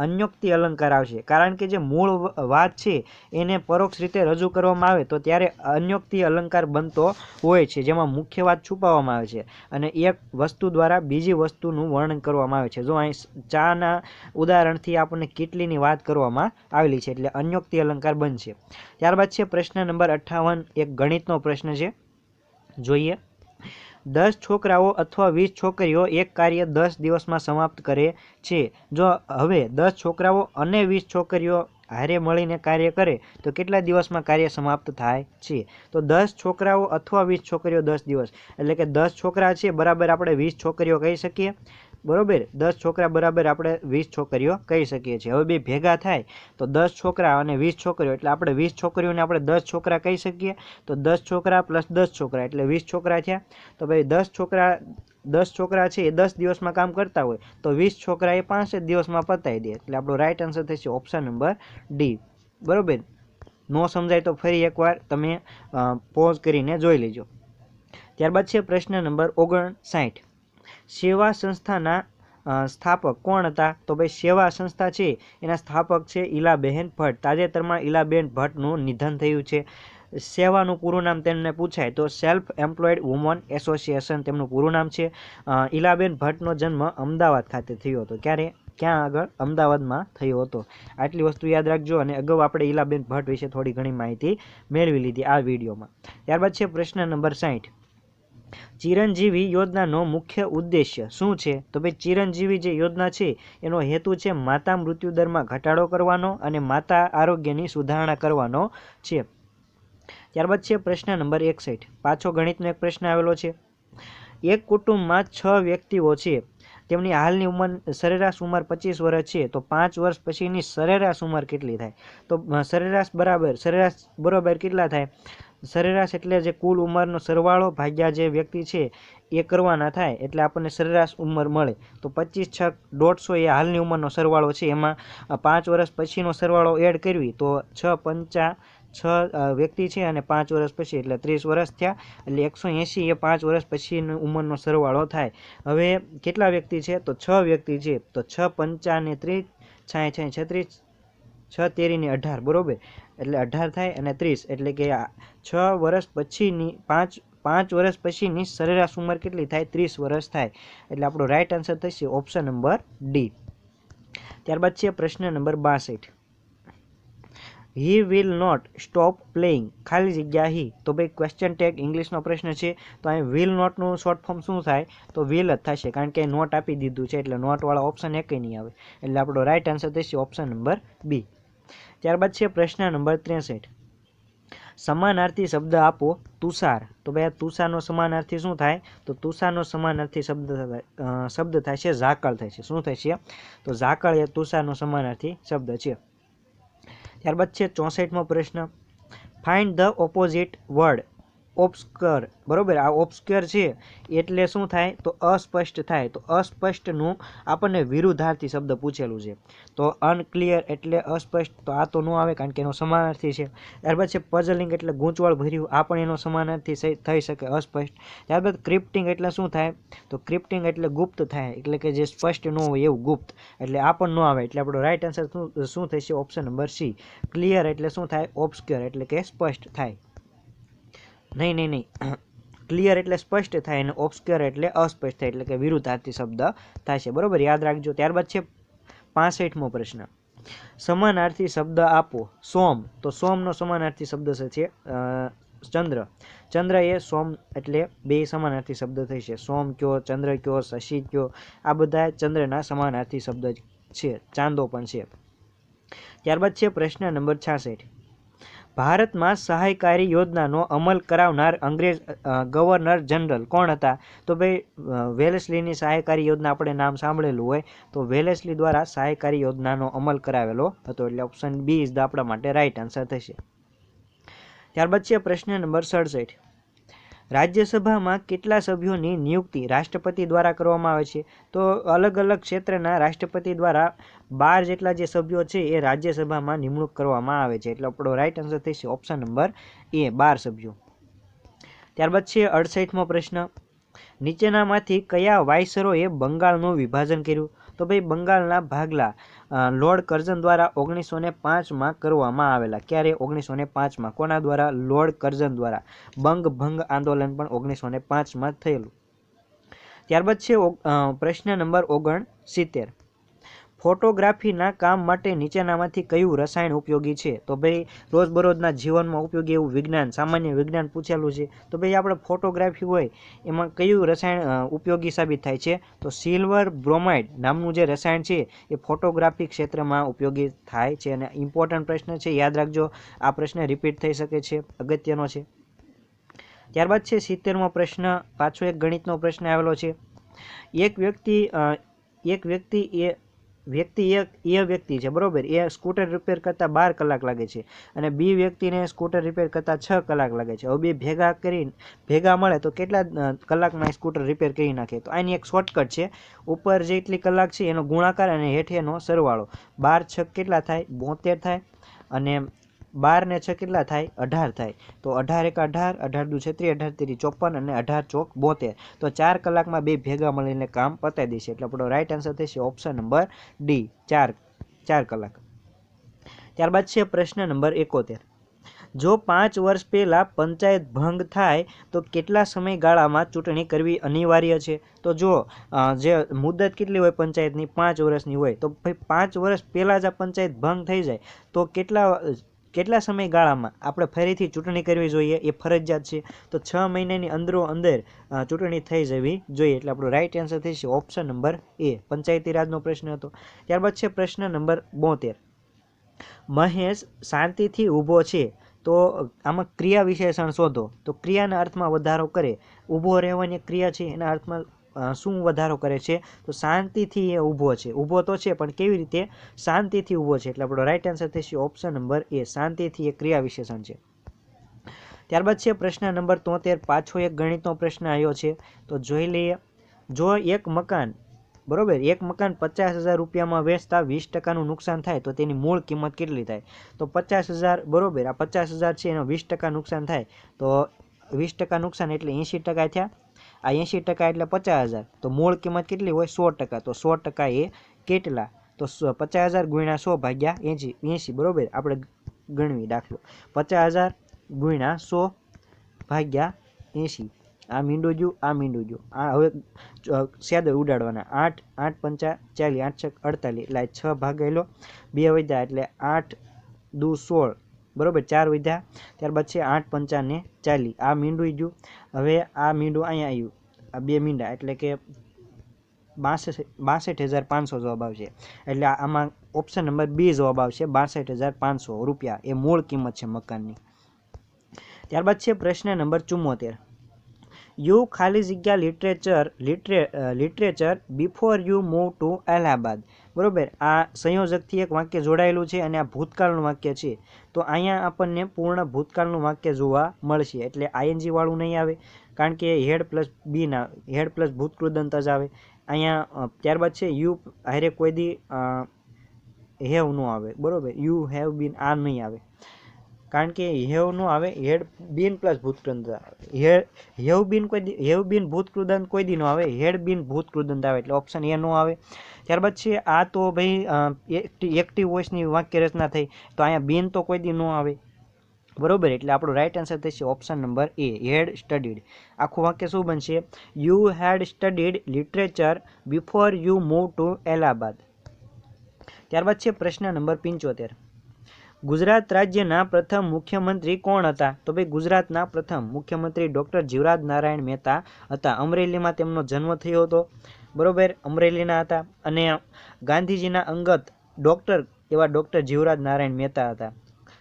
અન્યોક્તિ અલંકાર આવશે, કારણ કે જે મૂળ વાત છે એને પરોક્ષ રીતે રજૂ કરવામાં આવે તો ત્યારે અન્યોક્તિ અલંકાર બનતો હોય છે, જેમાં મુખ્ય વાત છુપાવવામાં આવે છે અને એક વસ્તુ દ્વારા બીજી વસ્તુનું વર્ણન કરવામાં આવે છે. જો અહીં ચાના ઉદાહરણથી આપણને કેટલીની વાત કરવામાં આવેલી છે, એટલે અન્યોક્તિ અલંકાર બનશે. ત્યારબાદ છે પ્રશ્ન નંબર 58, એક ગણિતનો પ્રશ્ન છે, જોઈએ. 10 છોકરાઓ અથવા 20 છોકરીઓ એક કાર્ય 10 દિવસમાં સમાપ્ત કરે છે. જો હવે 10 છોકરાઓ અને 20 છોકરીઓ હારે મળીને કાર્ય કરે તો કેટલા દિવસમાં કાર્ય સમાપ્ત થાય છે? તો 10 છોકરાઓ અથવા 20 છોકરીઓ 10 દિવસ, એટલે કે 10 છોકરા છે બરાબર આપણે 20 છોકરીઓ કહી શકીએ, બરોબર. 10 છોકરા બરાબર આપણે 20 છોકરીઓ કહી શકીએ છીએ. હવે બે ભેગા થાય તો 10 છોકરા અને 20 છોકરીઓ, એટલે આપણે 20 છોકરીઓને આપણે 10 છોકરા કહી શકીએ. તો 10 છોકરા પ્લસ 10 છોકરા એટલે 20 છોકરા થયા. તો ભાઈ 10 છોકરા છે એ 10 દિવસમાં કામ કરતા હોય તો 20 છોકરા એ 5 જ દિવસમાં પતાવી દે, એટલે આપણો રાઈટ આન્સર થશે ઓપ્શન નંબર ડી, બરોબર. નો સમજાય તો ફરી એકવાર તમે પોઝ કરીને જોઈ લેજો. ત્યારબાદ છે પ્રશ્ન નંબર 59. સેવા સંસ્થાના સ્થાપક કોણ હતા? તો ભાઈ સેવા સંસ્થા છે એના સ્થાપક છે ઈલાબેન ભટ્ટ. તાજેતરમાં ઈલાબેન ભટ્ટનું નિધન થયું છે. સેવાનું પૂરું નામ તેમને પૂછાય તો સેલ્ફ એમ્પ્લોયડ વુમન એસોસિએશન તેમનું પૂરું નામ છે. ઈલાબેન ભટ્ટનો જન્મ અમદાવાદ ખાતે થયો હતો. ક્યાં આગળ? અમદાવાદમાં થયો હતો. આટલી વસ્તુ યાદ રાખજો. અને અગાઉ આપણે ઈલાબેન ભટ્ટ વિશે થોડી ઘણી માહિતી મેળવી લીધી આ વિડીયોમાં. ત્યારબાદ છે પ્રશ્ન નંબર 60. ચિરંજીવી યોજનાનો મુખ્ય ઉદ્દેશ્ય શું છે? તો ભાઈ ચિરંજીવી જે યોજના છે એનો હેતુ છે માતા મૃત્યુ દરમાં ઘટાડો કરવાનો અને માતા આરોગ્યની સુધારણા કરવાનો છે. ત્યારબાદ છે પ્રશ્ન નંબર 61. પાછો ગણિતનો એક પ્રશ્ન આવેલો છે. એક કુટુંબમાં 6 વ્યક્તિઓ છે, તેમની હાલની સરેરાશ ઉંમર 25 વર્ષ છે, તો 5 વર્ષ પછીની સરેરાશ ઉંમર કેટલી થાય? તો સરેરાશ બરાબર કેટલા થાય? સરેરાશ એટલે જે કુલ ઉંમરનો સરવાળો ભાગ્યા જે વ્યક્તિ છે એ કરવાના થાય, એટલે આપણને સરેરાશ ઉંમર મળે. તો 25 × 150 એ હાલની ઉંમરનો સરવાળો છે. એમાં 5 વર્ષ પછીનો સરવાળો એડ કરવી તો 6 વ્યક્તિ છે અને 5 વર્ષ પછી એટલે 30 વર્ષ થયા, એટલે 180 એ 5 વર્ષ પછીની ઉંમરનો સરવાળો થાય. હવે કેટલા વ્યક્તિ છે? તો 6 વ્યક્તિ છે. તો 6 × 5 = 30, 6 × 36, 6 × 13 = 18, બરોબર. એટલે 18 થાય અને 30, એટલે કે 6 વર્ષ પછીની 5 વર્ષ પછીની સરેરાશ ઉંમર કેટલી થાય? 30 વર્ષ થાય. એટલે આપણો રાઈટ આન્સર થશે ઓપ્શન નંબર ડી. ત્યારબાદ છે પ્રશ્ન number 62. He will not stop playing ખાલી જગ્યા હી. તો ભાઈ ક્વેશ્ચન ટેગ ઇંગ્લિશનો પ્રશ્ન છે, તો અહીં વિલ નોટનું શોર્ટ ફોર્મ શું થાય? તો વિલ જ થશે, કારણ કે નોટ આપી દીધું છે એટલે નોટવાળા ઓપ્શન એક નહીં આવે. એટલે આપણો રાઈટ આન્સર થશે ઓપ્શન નંબર બી. ત્યારબાદ છે પ્રશ્ન નંબર 63. સમાનાર્થી શબ્દ આપો. તુષાર. તો ભાઈ આ તુષારનો સમાનાર્થી શું થાય? તો તુષારનો સમાનાર્થી શબ્દ થાય છે ઝાકળ થાય છે. શું થાય છે? તો ઝાકળ એ તુષારનો સમાનાર્થી શબ્દ છે. ત્યારબાદ છે 64મો પ્રશ્ન. Find the opposite word obscure. બરોબર. આ ઓબ્સ્ક્યોર છે એટલે શું થાય? તો અસ્પષ્ટ થાય. તો અસ્પષ્ટનું આપણને વિરુદ્ધાર્થી શબ્દ પૂછેલું છે. તો અનક્લિયર એટલે અસ્પષ્ટ, તો આ તો ન આવે કારણ કે એનો સમાનાર્થી છે. ત્યારબાદ છે પઝલિંગ એટલે ગૂંચવણ ભર્યું, આ પણ એનો સમાનાર્થી થઈ શકે અસ્પષ્ટ. ત્યારબાદ ક્રિપ્ટિંગ એટલે શું થાય? તો ક્રિપ્ટિંગ એટલે ગુપ્ત થાય, એટલે કે જે સ્પષ્ટ ન હોય એવું ગુપ્ત, એટલે આ પણ ન આવે. એટલે આપણો રાઈટ આન્સર શું થશે? Option number C. ક્લિયર એટલે શું થાય? ઓબ્સ્ક્યોર એટલે કે સ્પષ્ટ થાય. નહીં ક્લિયર એટલે સ્પષ્ટ થાય અને ઓબ્સ્ક્યોર એટલે અસ્પષ્ટ થાય, એટલે કે વિરુદ્ધાર્થી શબ્દ થાય છે, બરોબર. યાદ રાખજો. ત્યારબાદ છે 65મો પ્રશ્ન. સમાનાર્થી શબ્દ આપો. સોમ. તો સોમનો સમાનાર્થી શબ્દ છે ચંદ્ર. ચંદ્ર એ સોમ, એટલે બે સમાનાર્થી શબ્દ થઈ છે. સોમ કયો, ચંદ્ર કયો, શશી કયો, આ બધા ચંદ્રના સમાનાર્થી શબ્દ છે. ચાંદો પણ છે. ત્યારબાદ છે પ્રશ્ન નંબર 66. ભારતમાં સહાયકારી યોજનાનો અમલ કરાવનાર અંગ્રેજ ગવર્નર જનરલ કોણ હતા? તો ભાઈ વેલેસ્લીની સહાયકારી યોજના આપણે નામ સાંભળેલું હોય, તો વેલેસ્લી દ્વારા સહાયકારી યોજનાનો અમલ કરાવેલો હતો. એટલે ઓપ્શન બી ઇઝ ધ આપણા માટે રાઈટ આન્સર થશે. ત્યારબાદ છે પ્રશ્ન નંબર 67. રાજ્યસભામાં કેટલા સભ્યોની નિયુક્તિ રાષ્ટ્રપતિ દ્વારા કરવામાં આવે છે? તો અલગ અલગ ક્ષેત્રના રાષ્ટ્રપતિ દ્વારા 12 જેટલા જે સભ્યો છે એ રાજ્યસભામાં નિમણૂક કરવામાં આવે છે. એટલે આપણો રાઈટ આન્સર થશે ઓપ્શન નંબર એ, 12 સભ્યો. ત્યારબાદ છે 68મો પ્રશ્ન. નીચેનામાંથી કયા વાઇસરોએ બંગાળનું વિભાજન કર્યું? તો ભાઈ બંગાળના ભાગલા લોર્ડ કર્ઝન દ્વારા 1905માં કરવામાં આવેલા. ક્યારે? 1905માં. કોના દ્વારા? લોર્ડ કર્ઝન દ્વારા. ભંગ આંદોલન પણ 1905માં થયેલું. ત્યારબાદ છે પ્રશ્ન નંબર 69. ફોટોગ્રાફીના કામ માટે નીચેનામાંથી કયું રસાયણ ઉપયોગી છે? તો ભાઈ રોજબરોજના જીવનમાં ઉપયોગી એવું વિજ્ઞાન, સામાન્ય વિજ્ઞાન પૂછેલું છે. તો ભાઈ આપણે ફોટોગ્રાફી હોય એમાં કયું રસાયણ ઉપયોગી સાબિત થાય છે? તો સિલ્વર બ્રોમાઇડ નામનું જે રસાયણ છે એ ફોટોગ્રાફી ક્ષેત્રમાં ઉપયોગી થાય છે. અને ઇમ્પોર્ટન્ટ પ્રશ્ન છે, યાદ રાખજો, આ પ્રશ્ન રિપીટ થઈ શકે છે, અગત્યનો છે. ત્યારબાદ છે 70મો પ્રશ્ન, પાછો એક ગણિતનો પ્રશ્ન આવેલો છે. એક વ્યક્તિ છે, બરોબર, એ સ્કૂટર રિપેર કરતા 12 કલાક લાગે છે અને બી વ્યક્તિને સ્કૂટર રિપેર કરતા 6 કલાક લાગે છે. હવે બે ભેગા મળે તો કેટલા કલાકમાં સ્કૂટર રિપેર કરી નાખે? તો આની એક શોર્ટકટ છે, ઉપર જેટલી કલાક છે એનો ગુણાકાર અને હેઠેનો સરવાળો. 12 6 કેટલા થાય? 72 થાય. અને 12 ને 6 કેટલા થાય? 18 થાય. તો 18 એક 18, 18 દુ 36, 18 તેરી 54 અને 18 ચોક 72. તો 4 કલાકમાં બે ભેગા મળીને કામ પતાવી દેશે. એટલે આપણો રાઈટ આન્સર થશે ઓપ્શન નંબર ડી, 4 કલાક. ત્યારબાદ છે પ્રશ્ન નંબર 71. જો 5 વર્ષ પહેલા પંચાયત ભંગ થાય તો કેટલા સમયગાળામાં ચૂંટણી કરવી અનિવાર્ય છે? તો જો જે મુદત કેટલી હોય પંચાયતની? 5 વર્ષની હોય. તો ભાઈ 5 વર્ષ પહેલાં જ આ પંચાયત ભંગ થઈ જાય તો કેટલા સમયગાળામાં આપણે ફરીથી ચૂંટણી કરવી જોઈએ? એ ફરજિયાત છે. તો 6 મહિનાની અંદર ચૂંટણી થઈ જવી જોઈએ. એટલે આપણો રાઈટ આન્સર થશે ઓપ્શન નંબર એ, પંચાયતી રાજનો પ્રશ્ન હતો. ત્યારબાદ છે પ્રશ્ન નંબર 72. મહેશ શાંતિથી ઊભો છે તો આમાં ક્રિયા વિશેષણ શોધો. તો ક્રિયાના અર્થમાં વધારો કરે, ઊભો રહેવાની ક્રિયા છે એના અર્થમાં શું વધારો કરે છે? તો શાંતિથી એ ઊભો છે. ઊભો તો છે પણ કેવી રીતે? શાંતિથી ઊભો છે. એટલે આપણો રાઈટ આન્સર થશે ઓપ્શન નંબર એ, શાંતિથી એ ક્રિયા વિશેષણ છે. ત્યારબાદ છે પ્રશ્ન નંબર 73. પાછો એક ગણિતનો પ્રશ્ન આવ્યો છે. તો જોઈ લઈએ. જો એક મકાન, બરોબર, એક મકાન 50,000 રૂપિયામાં વેચતા 20%નું નુકસાન થાય તો તેની મૂળ કિંમત કેટલી થાય? તો 50,000, બરોબર, આ 50,000 છે એનો 20% નુકસાન થાય તો 20% નુકસાન એટલે 80% થયા. આ 80% એટલે 50,000. તો મૂળ કિંમત કેટલી હોય? 100%. તો 100% એ કેટલા? તો 50,000 ગુણ્યા 100 ભાગ્યા 80, બરોબર. આપણે ગણવી દાખલો, 50,000 ગુણ્યા 100 ભાગ્યા 80. આ મીંડું ગયું, આ મીંડું ગયું. આ હવે સેદો ઉડાડવાના. 8 8 પંચા 40, 8 6 48, એટલે 6 ભાગેલો 2 વધ્યા એટલે 8 દુ 16, બરોબર, 4 વધ્યા. ત્યારબાદ છે 8 પંચા ને 40. આ મીંડું ગયું. હવે આ મીંડું અહીંયા આવ્યું, આ બે મીંડા, એટલે કે 62,500 જવાબ આવશે. એટલે આમાં ઓપ્શન નંબર બી જવાબ આવશે, 62,500 રૂપિયા એ મૂળ કિંમત છે મકાનની. ત્યારબાદ છે પ્રશ્ન નંબર 74. યુ ખાલી જગ્યા literature before you move to Allahabad, બરોબર. આ સંયોજકથી એક વાક્ય જોડાયેલું છે અને આ ભૂતકાળનું વાક્ય છે. તો અહીંયા આપણને પૂર્ણ ભૂતકાળનું વાક્ય જોવા મળશે. એટલે આઈએનજી વાળું નહીં આવે, કારણ કે હેડ પ્લસ બી ના, હેડ પ્લસ ભૂતકૃદંત જ આવે અહીંયા. ત્યારબાદ છે યુ હારે કોઈ દી હેવ નો આવે, બરોબર. યુ હેવ બીન, આ નહીં આવે, કારણ કે હેવ નો આવે, હેડ બીન પ્લસ ભૂતકૃદંત આવે. હેવ બીન ભૂતકૃદંત કોઈ દી નો આવે, હેડ બીન ભૂતકૃદંત આવે. એટલે ઓપ્શન એ નો આવે. ત્યારબાદ છે આ તો ભાઈ એક્ટિવ વોઇસની વાક્ય રચના થઈ, તો અહીંયા બીન તો કોઈ દી નો આવે, બરોબર. એટલે આપણો રાઈટ આન્સર થશે ઓપ્શન નંબર એ, હેડ સ્ટડીડ. આખું વાક્ય શું બનશે? You had studied literature before you move to Allahabad. ત્યારબાદ છે પ્રશ્ન નંબર 75. ગુજરાત રાજ્યના પ્રથમ મુખ્યમંત્રી કોણ હતા? તો ભાઈ ગુજરાતના પ્રથમ મુખ્યમંત્રી ડૉક્ટર જીવરાજ નારાયણ મહેતા હતા. અમરેલીમાં તેમનો જન્મ થયો હતો, બરોબર, અમરેલીના હતા. અને ગાંધીજીના અંગત ડૉક્ટર એવા ડૉક્ટર જીવરાજ નારાયણ મહેતા હતા.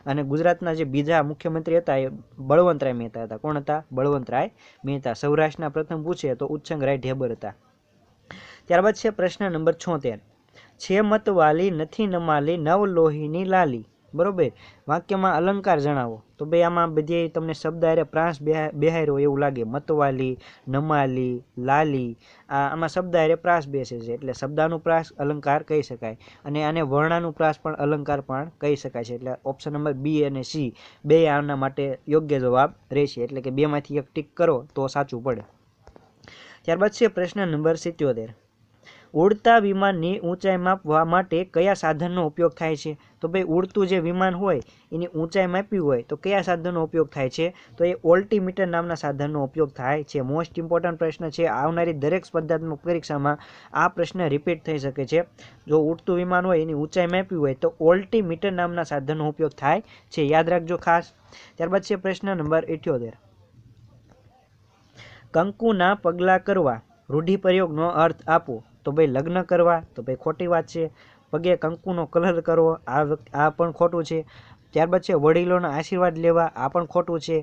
અને ગુજરાતના જે બીજા મુખ્યમંત્રી હતા એ બળવંતરાય મહેતા હતા. કોણ હતા? બળવંતરાય મહેતા. સૌરાષ્ટ્રના પ્રથમ પૂછે તો ઉચ્છંગરાય ઢેબર હતા. ત્યારબાદ છે પ્રશ્ન નંબર 76. છે મતવાલી નથી નમાલી નવ લોહીની લાલી, બરોબર. વાક્યમાં અલંકાર જણાવો. તો ભાઈ આમાં બધી તમને શબ્દ અરે પ્રાસ બેહાર્યો એવું લાગે. મતવાલી, નમાલી, લાલી, આમાં શબ્દ અરે પ્રાસ બેસે છે, એટલે શબ્દાનુપ્રાસ અલંકાર કહી શકાય. અને આને વર્ણાનુપ્રાસ પણ અલંકાર પણ કહી શકાય છે. એટલે ઓપ્શન નંબર બી અને સી બે આના માટે યોગ્ય જવાબ રહેશે. એટલે કે બેમાંથી એક ટીક કરો તો સાચું પડે. ત્યારબાદ છે પ્રશ્ન નંબર 77. ઉડતા વિમાનની ઊંચાઈ માપવા માટે કયા સાધનનો ઉપયોગ થાય છે? તો ભાઈ ઉડતું જે વિમાન હોય એની ઊંચાઈ માપવી હોય તો કયા સાધનનો ઉપયોગ થાય છે? તો એ ઓલ્ટિમીટર નામના સાધનનો ઉપયોગ થાય છે. મોસ્ટ ઇમ્પોર્ટન્ટ પ્રશ્ન છે. આવનારી દરેક સ્પર્ધાત્મક પરીક્ષામાં આ પ્રશ્ન રિપીટ થઈ શકે છે. જો ઉડતું વિમાન હોય એની ઊંચાઈ માપવી હોય તો ઓલ્ટિમીટર નામના સાધનનો ઉપયોગ થાય છે. યાદ રાખજો ખાસ. ત્યારબાદ છે પ્રશ્ન નંબર 78. કંકુના પગલાં કરવા રૂઢિપ્રયોગનો અર્થ આપો. તો ભાઈ લગ્ન કરવા, તો ભાઈ ખોટી વાત છે. પગે કંકુનો કલર કરવો, આ પણ ખોટું છે. ત્યારબાદ છે વડીલોના આશીર્વાદ લેવા, આ પણ ખોટું છે.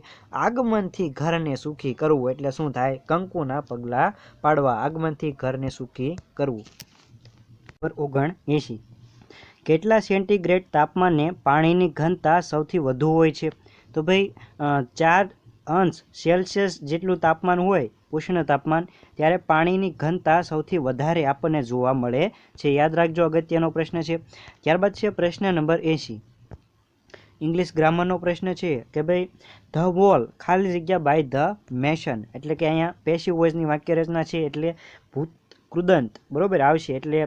આગમનથી ઘરને સુખી કરવું એટલે શું થાય? કંકુના પગલાં પાડવા, આગમનથી ઘરને સુખી કરવું. 79. કેટલા સેન્ટીગ્રેડ તાપમાને પાણીની ઘનતા સૌથી વધુ હોય છે? તો ભાઈ 4°C જેટલું તાપમાન હોય, ઉષ્ણ તાપમાન, ત્યારે પાણીની ઘનતા સૌથી વધારે આપણને જોવા મળે છે. યાદ રાખજો, અગત્યનો પ્રશ્ન છે. ત્યારબાદ છે પ્રશ્ન નંબર 80. ઇંગ્લિશ ગ્રામરનો પ્રશ્ન છે કે ભાઈ ધ વોલ ખાલી જગ્યા બાય ધ મેશન, એટલે કે અહીંયા પેસિવ વોઇસની વાક્ય રચના છે એટલે ભૂત કૃદંત બરોબર આવશે, એટલે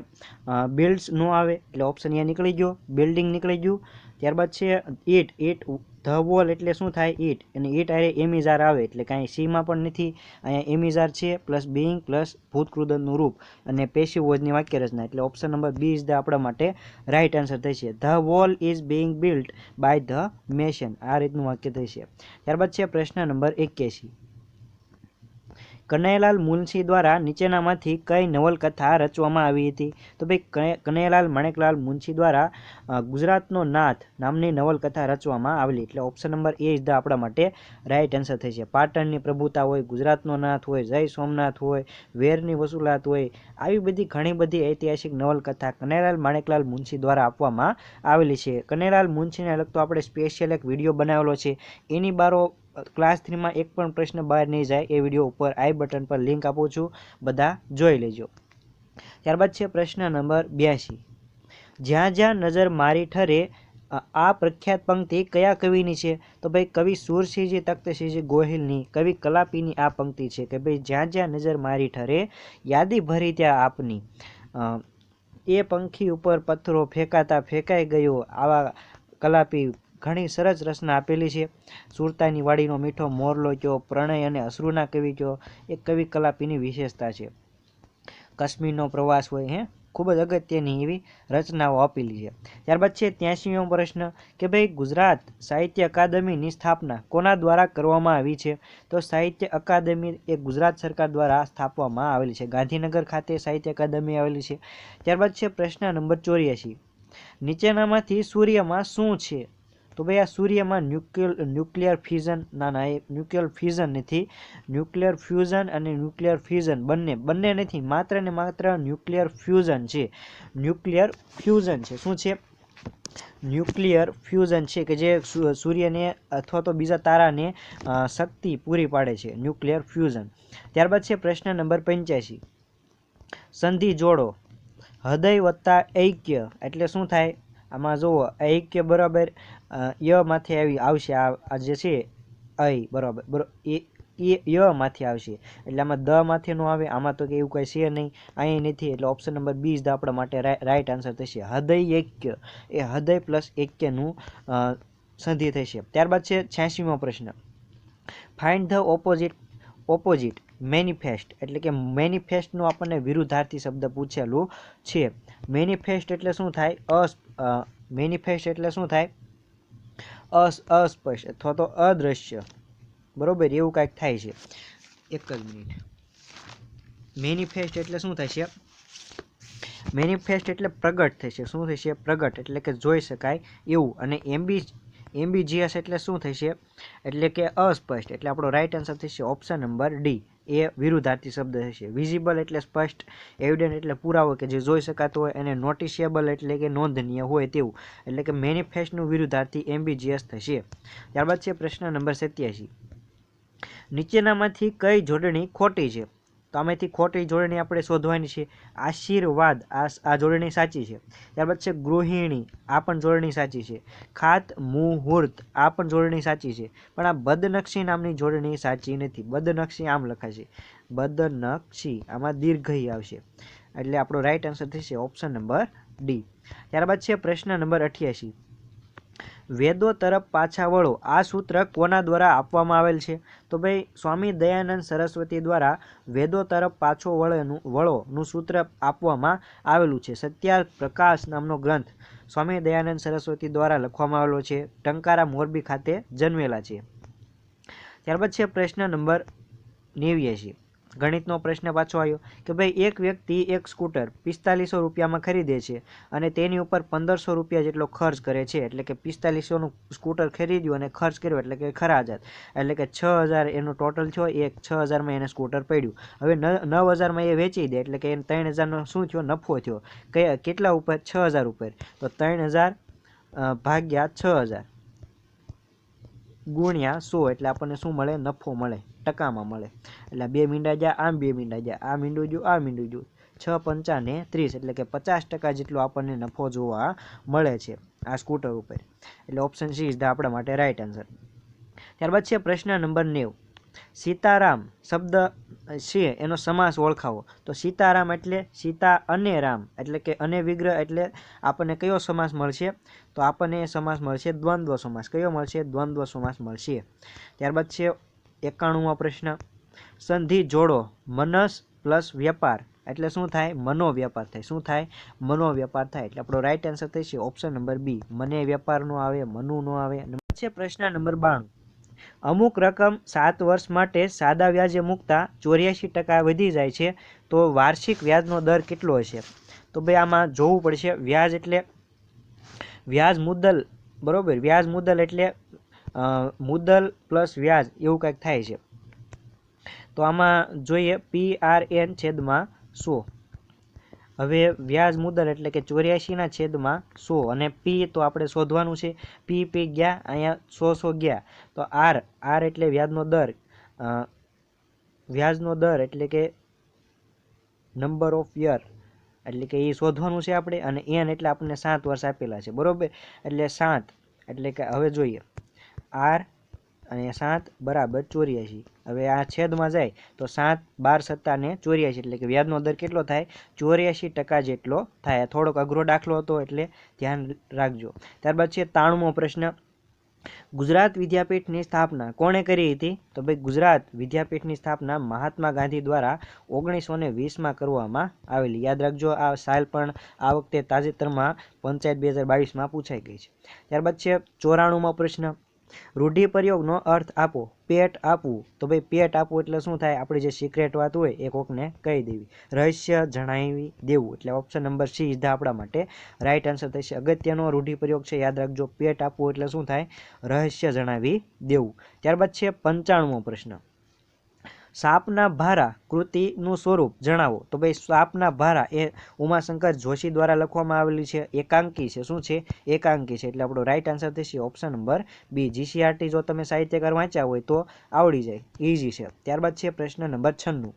બિલ્ડ્સ નો આવે એટલે ઓપ્શન અહીંયા નીકળી ગયો, બિલ્ડિંગ નીકળી ગયું. ત્યારબાદ છે ઈટ ધ વોલ એટલે શું થાય? ઈટ, અને ઈટ આરે એમિઝાર આવે એટલે કાંઈ સીમાં પણ નથી, અહીંયા એમિઝાર છે પ્લસ બિંગ પ્લસ ભૂતકૃદંતનું રૂપ અને પેસિવ વોઇસની વાક્ય રચના, એટલે option number B is the આપણા માટે રાઇટ આન્સર થશે. The wall is being built by the mason, આ રીતનું વાક્ય થશે. ત્યારબાદ છે પ્રશ્ન નંબર 81. કનૈયાલાલ મુનશી દ્વારા નીચેનામાંથી કઈ નવલકથા રચવામાં આવી હતી? તો ભાઈ કનૈયાલાલ માણેકલાલ મુનશી દ્વારા ગુજરાતનો નાથ નામની નવલકથા રચવામાં આવેલી, એટલે option number A is the આપણા માટે રાઇટ આન્સર થશે. પાટણની પ્રભુતા હોય, ગુજરાતનો નાથ હોય, જય સોમનાથ હોય, વેરની વસુલાત હોય, આવી બધી ઘણી બધી ઐતિહાસિક નવલકથા કનૈયાલાલ માણેકલાલ મુનશી દ્વારા આપવામાં આવેલી છે. કનૈયાલાલ મુનશીને લગતો આપણે સ્પેશિયલ એક વિડીયો બનાવેલો છે, એની બારો ક્લાસ 3માં એક પણ પ્રશ્ન બહાર નહીં જાય, એ વિડીયો ઉપર આઈ બટન પર લિંક આપું છું, બધા જોઈ લેજો. ત્યારબાદ છે પ્રશ્ન નંબર 82. જ્યાં જ્યાં નજર મારી ઠરે, આ પ્રખ્યાત પંક્તિ કયા કવિની છે? તો ભાઈ કવિ સુરસિંહજી તખ્તસિંહજી ગોહિલની, કવિ કલાપીની આ પંક્તિ છે કે ભાઈ જ્યાં જ્યાં નજર મારી ઠરે, યાદી ભરી ત્યાં આપની, એ પંખી ઉપર પથ્થરો ફેંકાતા ફેંકાઈ ગયો, આવા કલાપી ઘણી સરસ રચના આપેલી છે. સુરતાની વાડીનો મીઠો મોરલો કયો, પ્રણય અને અશ્રુના કવિ કયો, એ કવિ કલાપીની વિશેષતા છે. કાશ્મીરનો પ્રવાસ હોય, ખૂબ જ અગત્યની એવી રચનાઓ આપેલી છે. ત્યારબાદ છે 83મો પ્રશ્ન કે ભાઈ ગુજરાત સાહિત્ય અકાદમીની સ્થાપના કોના દ્વારા કરવામાં આવી છે? તો સાહિત્ય અકાદમી એ ગુજરાત સરકાર દ્વારા સ્થાપવામાં આવેલી છે. ગાંધીનગર ખાતે સાહિત્ય અકાદમી આવેલી છે. ત્યારબાદ છે પ્રશ્ન નંબર 84. નીચેનામાંથી સૂર્યમાં શું છે? તો ભાઈ આ સૂર્યમાં ન્યુક્લિયર ફ્યુઝન, ના એ ન્યુક્લિયર ફ્યુઝન નથી, ન્યુક્લિયર ફ્યુઝન અને ન્યુક્લિયર ફ્યુઝન બંને નથી, માત્ર ને માત્ર ન્યુક્લિયર ફ્યુઝન છે. ન્યુક્લિયર ફ્યુઝન છે. શું છે? ન્યુક્લિયર ફ્યુઝન છે કે જે સૂર્યને અથવા તો બીજા તારાને શક્તિ પૂરી પાડે છે, ન્યુક્લિયર ફ્યુઝન. ત્યારબાદ છે પ્રશ્ન નંબર 85. સંધિ જોડો. હૃદય વત્તા ઐક્ય એટલે શું થાય? આમાં જુઓ, ઐક્ય બરાબર ય માંથી આવશે, આ જે છે અય બરાબર એ ય માંથી આવશે, એટલે આમાં દ માંથી નો આવે, આમાં તો એવું કઈ છે નહીં, અહીં નથી, એટલે option number B is the આપણા માટે રાઈટ આન્સર થશે. હૃદય ઐક્ય એ હૃદય પ્લસ ઐક્યનું સંધિ થશે. ત્યારબાદ છે 86મો પ્રશ્ન. ફાઇન્ડ ધ ઓપોઝિટ મેનિફેસ્ટ, એટલે કે મેનિફેસ્ટનું આપણને વિરુદ્ધાર્થી શબ્દ પૂછેલું છે. મેનિફેસ્ટ એટલે શું થાય? મેનિફેસ્ટ એટલે શું થાય? અસ્પષ્ટ અથવા તો અદ્રશ્ય બરોબર, એવું કાંઈક થાય છે. એક જ મિનિટ. મેનિફેસ્ટ એટલે શું થશે? મેનિફેસ્ટ એટલે પ્રગટ થશે. શું થશે? પ્રગટ એટલે કે જોઈ શકાય એવું. અને એમ્બીજીએસ એટલે શું થશે? એટલે કે અસ્પષ્ટ, એટલે આપણો રાઈટ આન્સર થશે ઓપ્શન નંબર ડી, એ વિરુદ્ધાર્થી શબ્દ થશે. વિઝિબલ એટલે સ્પષ્ટ, એવિડન્ટ એટલે પુરાવો કે જે જોઈ શકાતો હોય, અને નોટિશિયેબલ એટલે કે નોંધનીય હોય તેવું, એટલે કે મેનિફેસ્ટનું વિરુદ્ધાર્થી એમ્બીજીએસ થશે. ત્યારબાદ છે પ્રશ્ન નંબર 87. નીચેનામાંથી કઈ જોડણી ખોટી છે? તો આમાંથી ખોટી જોડણી આપણે શોધવાની છે. આશીર્વાદ, આ જોડણી સાચી છે. ત્યારબાદ છે ગૃહિણી, આ પણ જોડણી સાચી છે. ખાત મુહૂર્ત, આ પણ જોડણી સાચી છે. પણ આ બદનક્ષી નામની જોડણી સાચી નથી. બદનક્ષી આમ લખાશે, બદનક્ષી, આમાં દીર્ઘઈ આવશે. એટલે આપણો રાઈટ આન્સર થશે ઓપ્શન નંબર ડી. ત્યારબાદ છે પ્રશ્ન નંબર 88, વેદો તરફ પાછા વળો આ સૂત્ર કોના દ્વારા આપવામાં આવેલ છે? તો ભાઈ સ્વામી દયાનંદ સરસ્વતી દ્વારા વેદો તરફ પાછો વળોનું સૂત્ર આપવામાં આવેલું છે. સત્યાર્થ પ્રકાશ નામનો ગ્રંથ સ્વામી દયાનંદ સરસ્વતી દ્વારા લખવામાં આવેલો છે. ટંકારા મોરબી ખાતે જન્મેલા છે. ત્યારબાદ છે પ્રશ્ન નંબર 89, ગણિતનો પ્રશ્ન પાછો આવ્યો કે ભાઈ એક વ્યક્તિ એક સ્કૂટર 4500 રૂપિયામાં ખરીદે છે અને તેની ઉપર 1500 રૂપિયા જેટલો ખર્ચ કરે છે. એટલે કે 4500નું સ્કૂટર ખરીદ્યું અને ખર્ચ કર્યો એટલે કે ખરાજાત, એટલે કે 6000 એનું ટોટલ થયો. 6000માં એને સ્કૂટર પડ્યું. હવે 9000માં એ વેચી દે એટલે કે એને 3000નો શું થયો? નફો થયો. કેટલા ઉપર? 6000 ઉપર. તો 3000 ભાગ્યા 6000 ગુણ્યા 100 એટલે આપણને શું મળે? નફો મળે, ટકામાં મળે. એટલે 2 મીંડા ગયા, આમ 2 મીંડા ગયા, આ મીંડું ગયું, આ મીંડું ગયું. 6 પંચા ને 30 એટલે કે 50% જેટલો આપણને નફો જોવા મળે છે આ સ્કૂટર ઉપર. એટલે ઓપ્શન સી ઇઝ ધ આપણા માટે રાઈટ આન્સર. ત્યારબાદ છે પ્રશ્ન નંબર 90, સીતારામ શબ્દ છે એનો સમાસ ઓળખાવો. તો સીતારામ એટલે સીતા અને રામ એટલે કે અને વિગ્રહ એટલે આપણને કયો સમાસ મળશે? તો આપણને સમાસ મળશે દ્વંદ્વ સમાસ. કયો મળશે? દ્વંદ્વ સમાસ મળશે. ત્યારબાદ છે 91મો પ્રશ્ન, સંધિ જોડો મનસ પ્લસ વ્યાપાર એટલે શું થાય? મનોવ્યાપાર થાય. શું થાય? મનોવ્યાપાર થાય. એટલે આપણો રાઈટ આન્સર થશે ઓપ્શન નંબર બી, મને વ્યાપાર નો આવે, મનુ નો આવે. છે પ્રશ્ન નંબર 92, અમુક રકમ 7 વર્ષ માટે સાદા વ્યાજે મૂકતા 84% વધી જાય છે તો વાર્ષિક વ્યાજનો દર કેટલો હશે? તો ભાઈ આમાં જોવું પડશે. વ્યાજ એટલે વ્યાજ મુદ્દલ, બરોબર. વ્યાજ મુદ્દલ એટલે મુદ્દલ પ્લસ વ્યાજ એવું કંઈક થાય છે. તો આમાં જોઈએ PRN છેદમાં 100. હવે વ્યાજ મુદ્દલ એટલે કે 84/100 અને પી તો આપણે શોધવાનું છે. પી ગયા, અહીંયા 100 ગયા. તો આર એટલે વ્યાજનો દર, વ્યાજનો દર એટલે કે નંબર ઓફ યર એટલે કે એ શોધવાનું છે આપણે. અને એન એટલે આપણને 7 વર્ષ આપેલા છે, બરોબર. એટલે 7 એટલે કે હવે જોઈએ આર અને 7 બરાબર 84. હવે આ છેદમાં જાય તો 7 12 7 ને 84 એટલે કે વ્યાજનો દર કેટલો થાય? 84% જેટલો થાય. થોડોક અઘરો દાખલો હતો એટલે ધ્યાન રાખજો. ત્યારબાદ છે 93મો પ્રશ્ન, ગુજરાત વિદ્યાપીઠની સ્થાપના કોણે કરી હતી? તો ભાઈ ગુજરાત વિદ્યાપીઠની સ્થાપના મહાત્મા ગાંધી દ્વારા 1920માં કરવામાં આવેલી. યાદ રાખજો, આ સાલ પણ આ વખતે તાજેતરમાં પંચાયત 2022માં પૂછાઈ ગઈ છે. ત્યારબાદ છે 94મો પ્રશ્ન, રૂઢિપ્રયોગનો અર્થ આપો. પેટ આપવું. તો ભાઈ પેટ આપવું એટલે શું થાય? આપણી જે સિક્રેટ વાત હોય એ કોકને કહી દેવી. રહસ્ય જણાવી દેવું. એટલે option number she is the આપણા માટે રાઈટ આન્સર થશે. અગત્યનો રૂઢિપ્રયોગ છે, યાદ રાખજો. પેટ આપવું એટલે શું થાય? રહસ્ય જણાવી દેવું. ત્યારબાદ છે 95મો પ્રશ્ન, સાપના ભારા કૃતિનું સ્વરૂપ જણાવો. તો ભાઈ સાપના ભારા એ ઉમાશંકર જોશી દ્વારા લખવામાં આવેલી છે. એકાંકી છે. શું છે? એકાંકી છે. એટલે આપણો રાઈટ આન્સર થશે ઓપ્શન નંબર બી. GCRT જો તમે સાહિત્યકાર વાંચ્યા હોય તો આવડી જાય, ઇઝી છે. ત્યારબાદ છે પ્રશ્ન નંબર 96,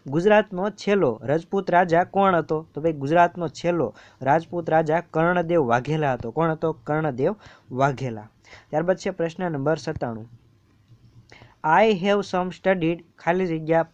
ગુજરાતનો છેલ્લો રજપૂત રાજા કોણ હતો? તો ભાઈ ગુજરાતનો છેલ્લો રાજપૂત રાજા કર્ણદેવ વાઘેલા હતો. કોણ હતો? કર્ણદેવ વાઘેલા. ત્યારબાદ છે પ્રશ્ન number 97, I have sum studied ખાલી જગ્યા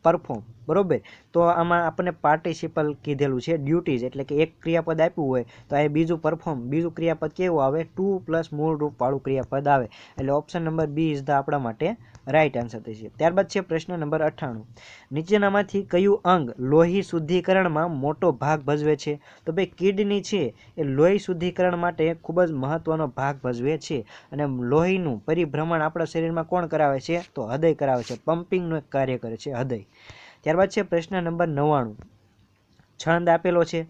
પરફોર્મ, બરોબર. તો આમાં આપણને પાર્ટિસિપલ કીધેલું છે. ડ્યુટીઝ એટલે કે એક ક્રિયાપદ આપ્યું હોય તો આ બીજું પરફોર્મ, બીજું ક્રિયાપદ કેવું આવે? ટુ પ્લસ મૂળ રૂપ વાળું ક્રિયાપદ આવે. એટલે option number B is the આપણા માટે રાઈટ આન્સર થશે. ત્યારબાદ છે પ્રશ્ન નંબર 98, નીચેનામાંથી કયું અંગ લોહી શુદ્ધિકરણમાં મોટો ભાગ ભજવે છે? તો ભાઈ કિડની છે એ લોહી શુદ્ધિકરણ માટે ખૂબ જ મહત્વનો ભાગ ભજવે છે. અને લોહીનું પરિભ્રમણ આપણા શરીરમાં કોણ કરાવે છે? તો હૃદય કરાવે છે. પમ્પિંગનું એક કાર્ય કરે છે હૃદય. ત્યારબાદ છે પ્રશ્ન નંબર 99, છંદ આપેલો છે,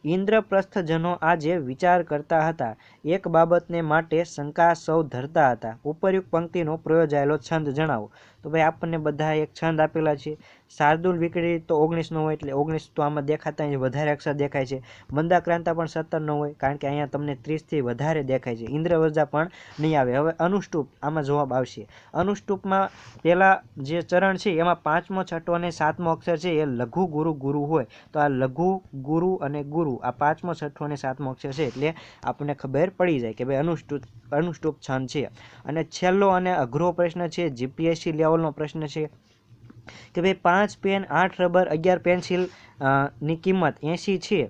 ઇન્દ્રપ્રસ્થજનો આજે વિચાર કરતા હતા, એક બાબતને માટે શંકા સૌ ધરતા હતા, ઉપરયુક્ત પંક્તિનો પ્રયોજાયેલો છંદ જણાવો. તો ભાઈ આપણને બધા એક છંદ આપેલા છે. શાર્દુલ વિક્રી તો 19 નો હોય એટલે 19 તો આમાં દેખાતા વધારે અક્ષર દેખાય છે. મંદાક્રાંતા પણ 17 નો હોય કારણ કે અહીંયા તમને 30 થી વધારે દેખાય છે. ઇન્દ્રવર્જા પણ નહીં આવે. હવે અનુષ્ટુપ આમાં જવાબ આવશે. અનુષ્ટુપમાં પહેલા જે ચરણ છે એમાં 5મો 6ઠો અને 7મો અક્ષર છે એ લઘુ ગુરુ ગુરુ હોય. તો આ લઘુ ગુરુ અને ગુરુ આ 5મો 6ઠો અને 7મો અક્ષર છે એટલે આપણને ખબર પડી જાય કે ભાઈ અનુષ્ટુપ છંદ છે. અને છેલ્લો અને અઘરો પ્રશ્ન છે, જીપીએસસી લેવલનો પ્રશ્ન છે. કે ભાઈ 5 પેન 8 રબર 11 પેન્સિલ ની કિંમત 80 છે,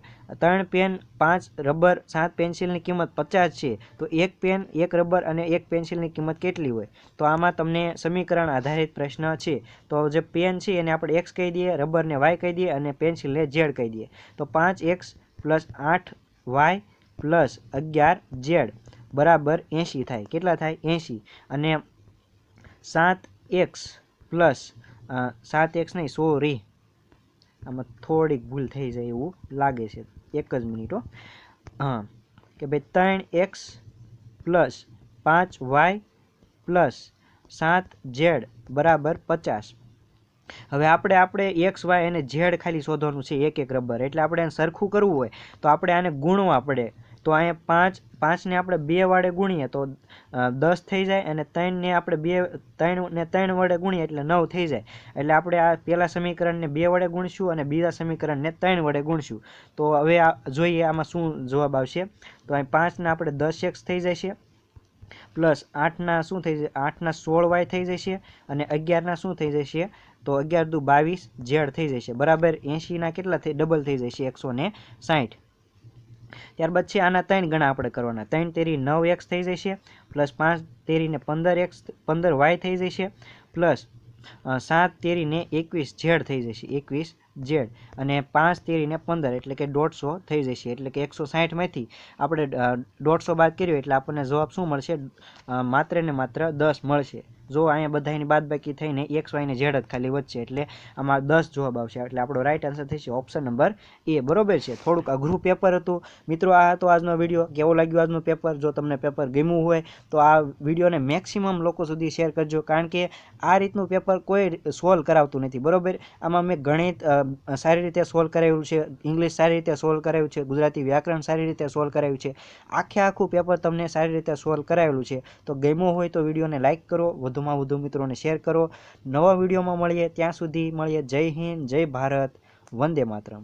3 પેન 5 રબર 7 પેન્સિલની કિંમત 50 છે, તો 1 પેન 1 રબર અને 1 પેન્સિલની કિંમત કેટલી હોય? તો આમાં તમને સમીકરણ આધારિત પ્રશ્ન છે. તો જે પેન છે એને આપણે x કહી દઈએ, રબરને y કહી દઈએ અને પેન્સિલને z કહી દઈએ. તો 5x plus 8y plus 11z બરાબર 80 થાય. કેટલા થાય? 80. અને 7x પ્લસ 7x નહીં, સોરી, આમાં થોડીક ભૂલ થઈ જાય એવું લાગે છે, એક જ મિનિટ હો. હા, કે ભાઈ 3x plus 5y plus 7z બરાબર 50. હવે આપણે એક્સ વાય અને ઝેડ ખાલી શોધવાનું છે એક એક રબર, એટલે આપણે આને સરખું કરવું હોય તો આપણે આને ગુણવા પડે. તો અહીંયા 5ને આપણે 2 વડે ગુણીએ તો 10 થઈ જાય, અને 3ને આપણે 3 વડે ગુણીએ એટલે 9 થઈ જાય. એટલે આપણે આ પહેલા સમીકરણને 2 વડે ગુણશું અને બીજા સમીકરણને 3 વડે ગુણશું. તો હવે આ જોઈએ આમાં શું જવાબ આવશે. તો અહીં 5ના આપણે 10x થઈ જશે, પ્લસ 8ના શું થઈ જશે? 8ના 16y થઈ જશે, અને 11ના શું થઈ જશે? તો 11 દુ 22 ઝેડ થઈ જશે બરાબર 80ના કેટલા થઈ? ડબલ થઈ જશે 160. ત્યારબાદ છે આના 3 ગણા આપણે કરવાના. 3 તેરી 9x થઈ જશે, પ્લસ 5 તેરીને 15y થઈ જશે, પ્લસ 7 તેરીને 21 ઝેડ થઈ જશે 21 ઝેડ, અને 5 તેરીને 15 એટલે કે 150 થઈ જશે. એટલે કે 160માંથી આપણે 150 બાદ કર્યો એટલે આપણને જવાબ શું મળશે? માત્ર ને માત્ર 10 મળશે. જો અહીંયા બધાની બાદબાકી થઈને x y ને z જ ખાલી વધશે, એટલે આમાં 10 જવાબ આવશે. એટલે આપણો રાઈટ આન્સર થશે ઓપ્શન નંબર એ. બરોબર છે. થોડુંક અઘરું પેપર હતું મિત્રો. આ હતો આજનો વિડીયો. કેવો લાગ્યો આજનું પેપર? જો તમને પેપર ગમ્યું હોય તો આ વિડીયોને મેક્સિમમ લોકો સુધી શેર કરજો, કારણ કે આ રીતનું પેપર કોઈ સોલ્વ કરાવતું નથી. બરોબર, આમાં મેં ગણિત સારી રીતે સોલ્વ કરાવ્યું છે, ઇંગ્લિશ સારી રીતે સોલ્વ કરાવ્યું છે, ગુજરાતી વ્યાકરણ સારી રીતે સોલ્વ કરાવ્યું છે. આખું પેપર તમને સારી રીતે સોલ્વ કરાવેલું છે. તો ગમ્યું હોય તો વિડીયોને લાઇક કરો, વધુમાં વધુ મિત્રોને શેર કરો. નવા વિડીયોમાં મળીએ, ત્યાં સુધી મળીએ. જય હિન્દ, જય ભારત, વંદે માતરમ.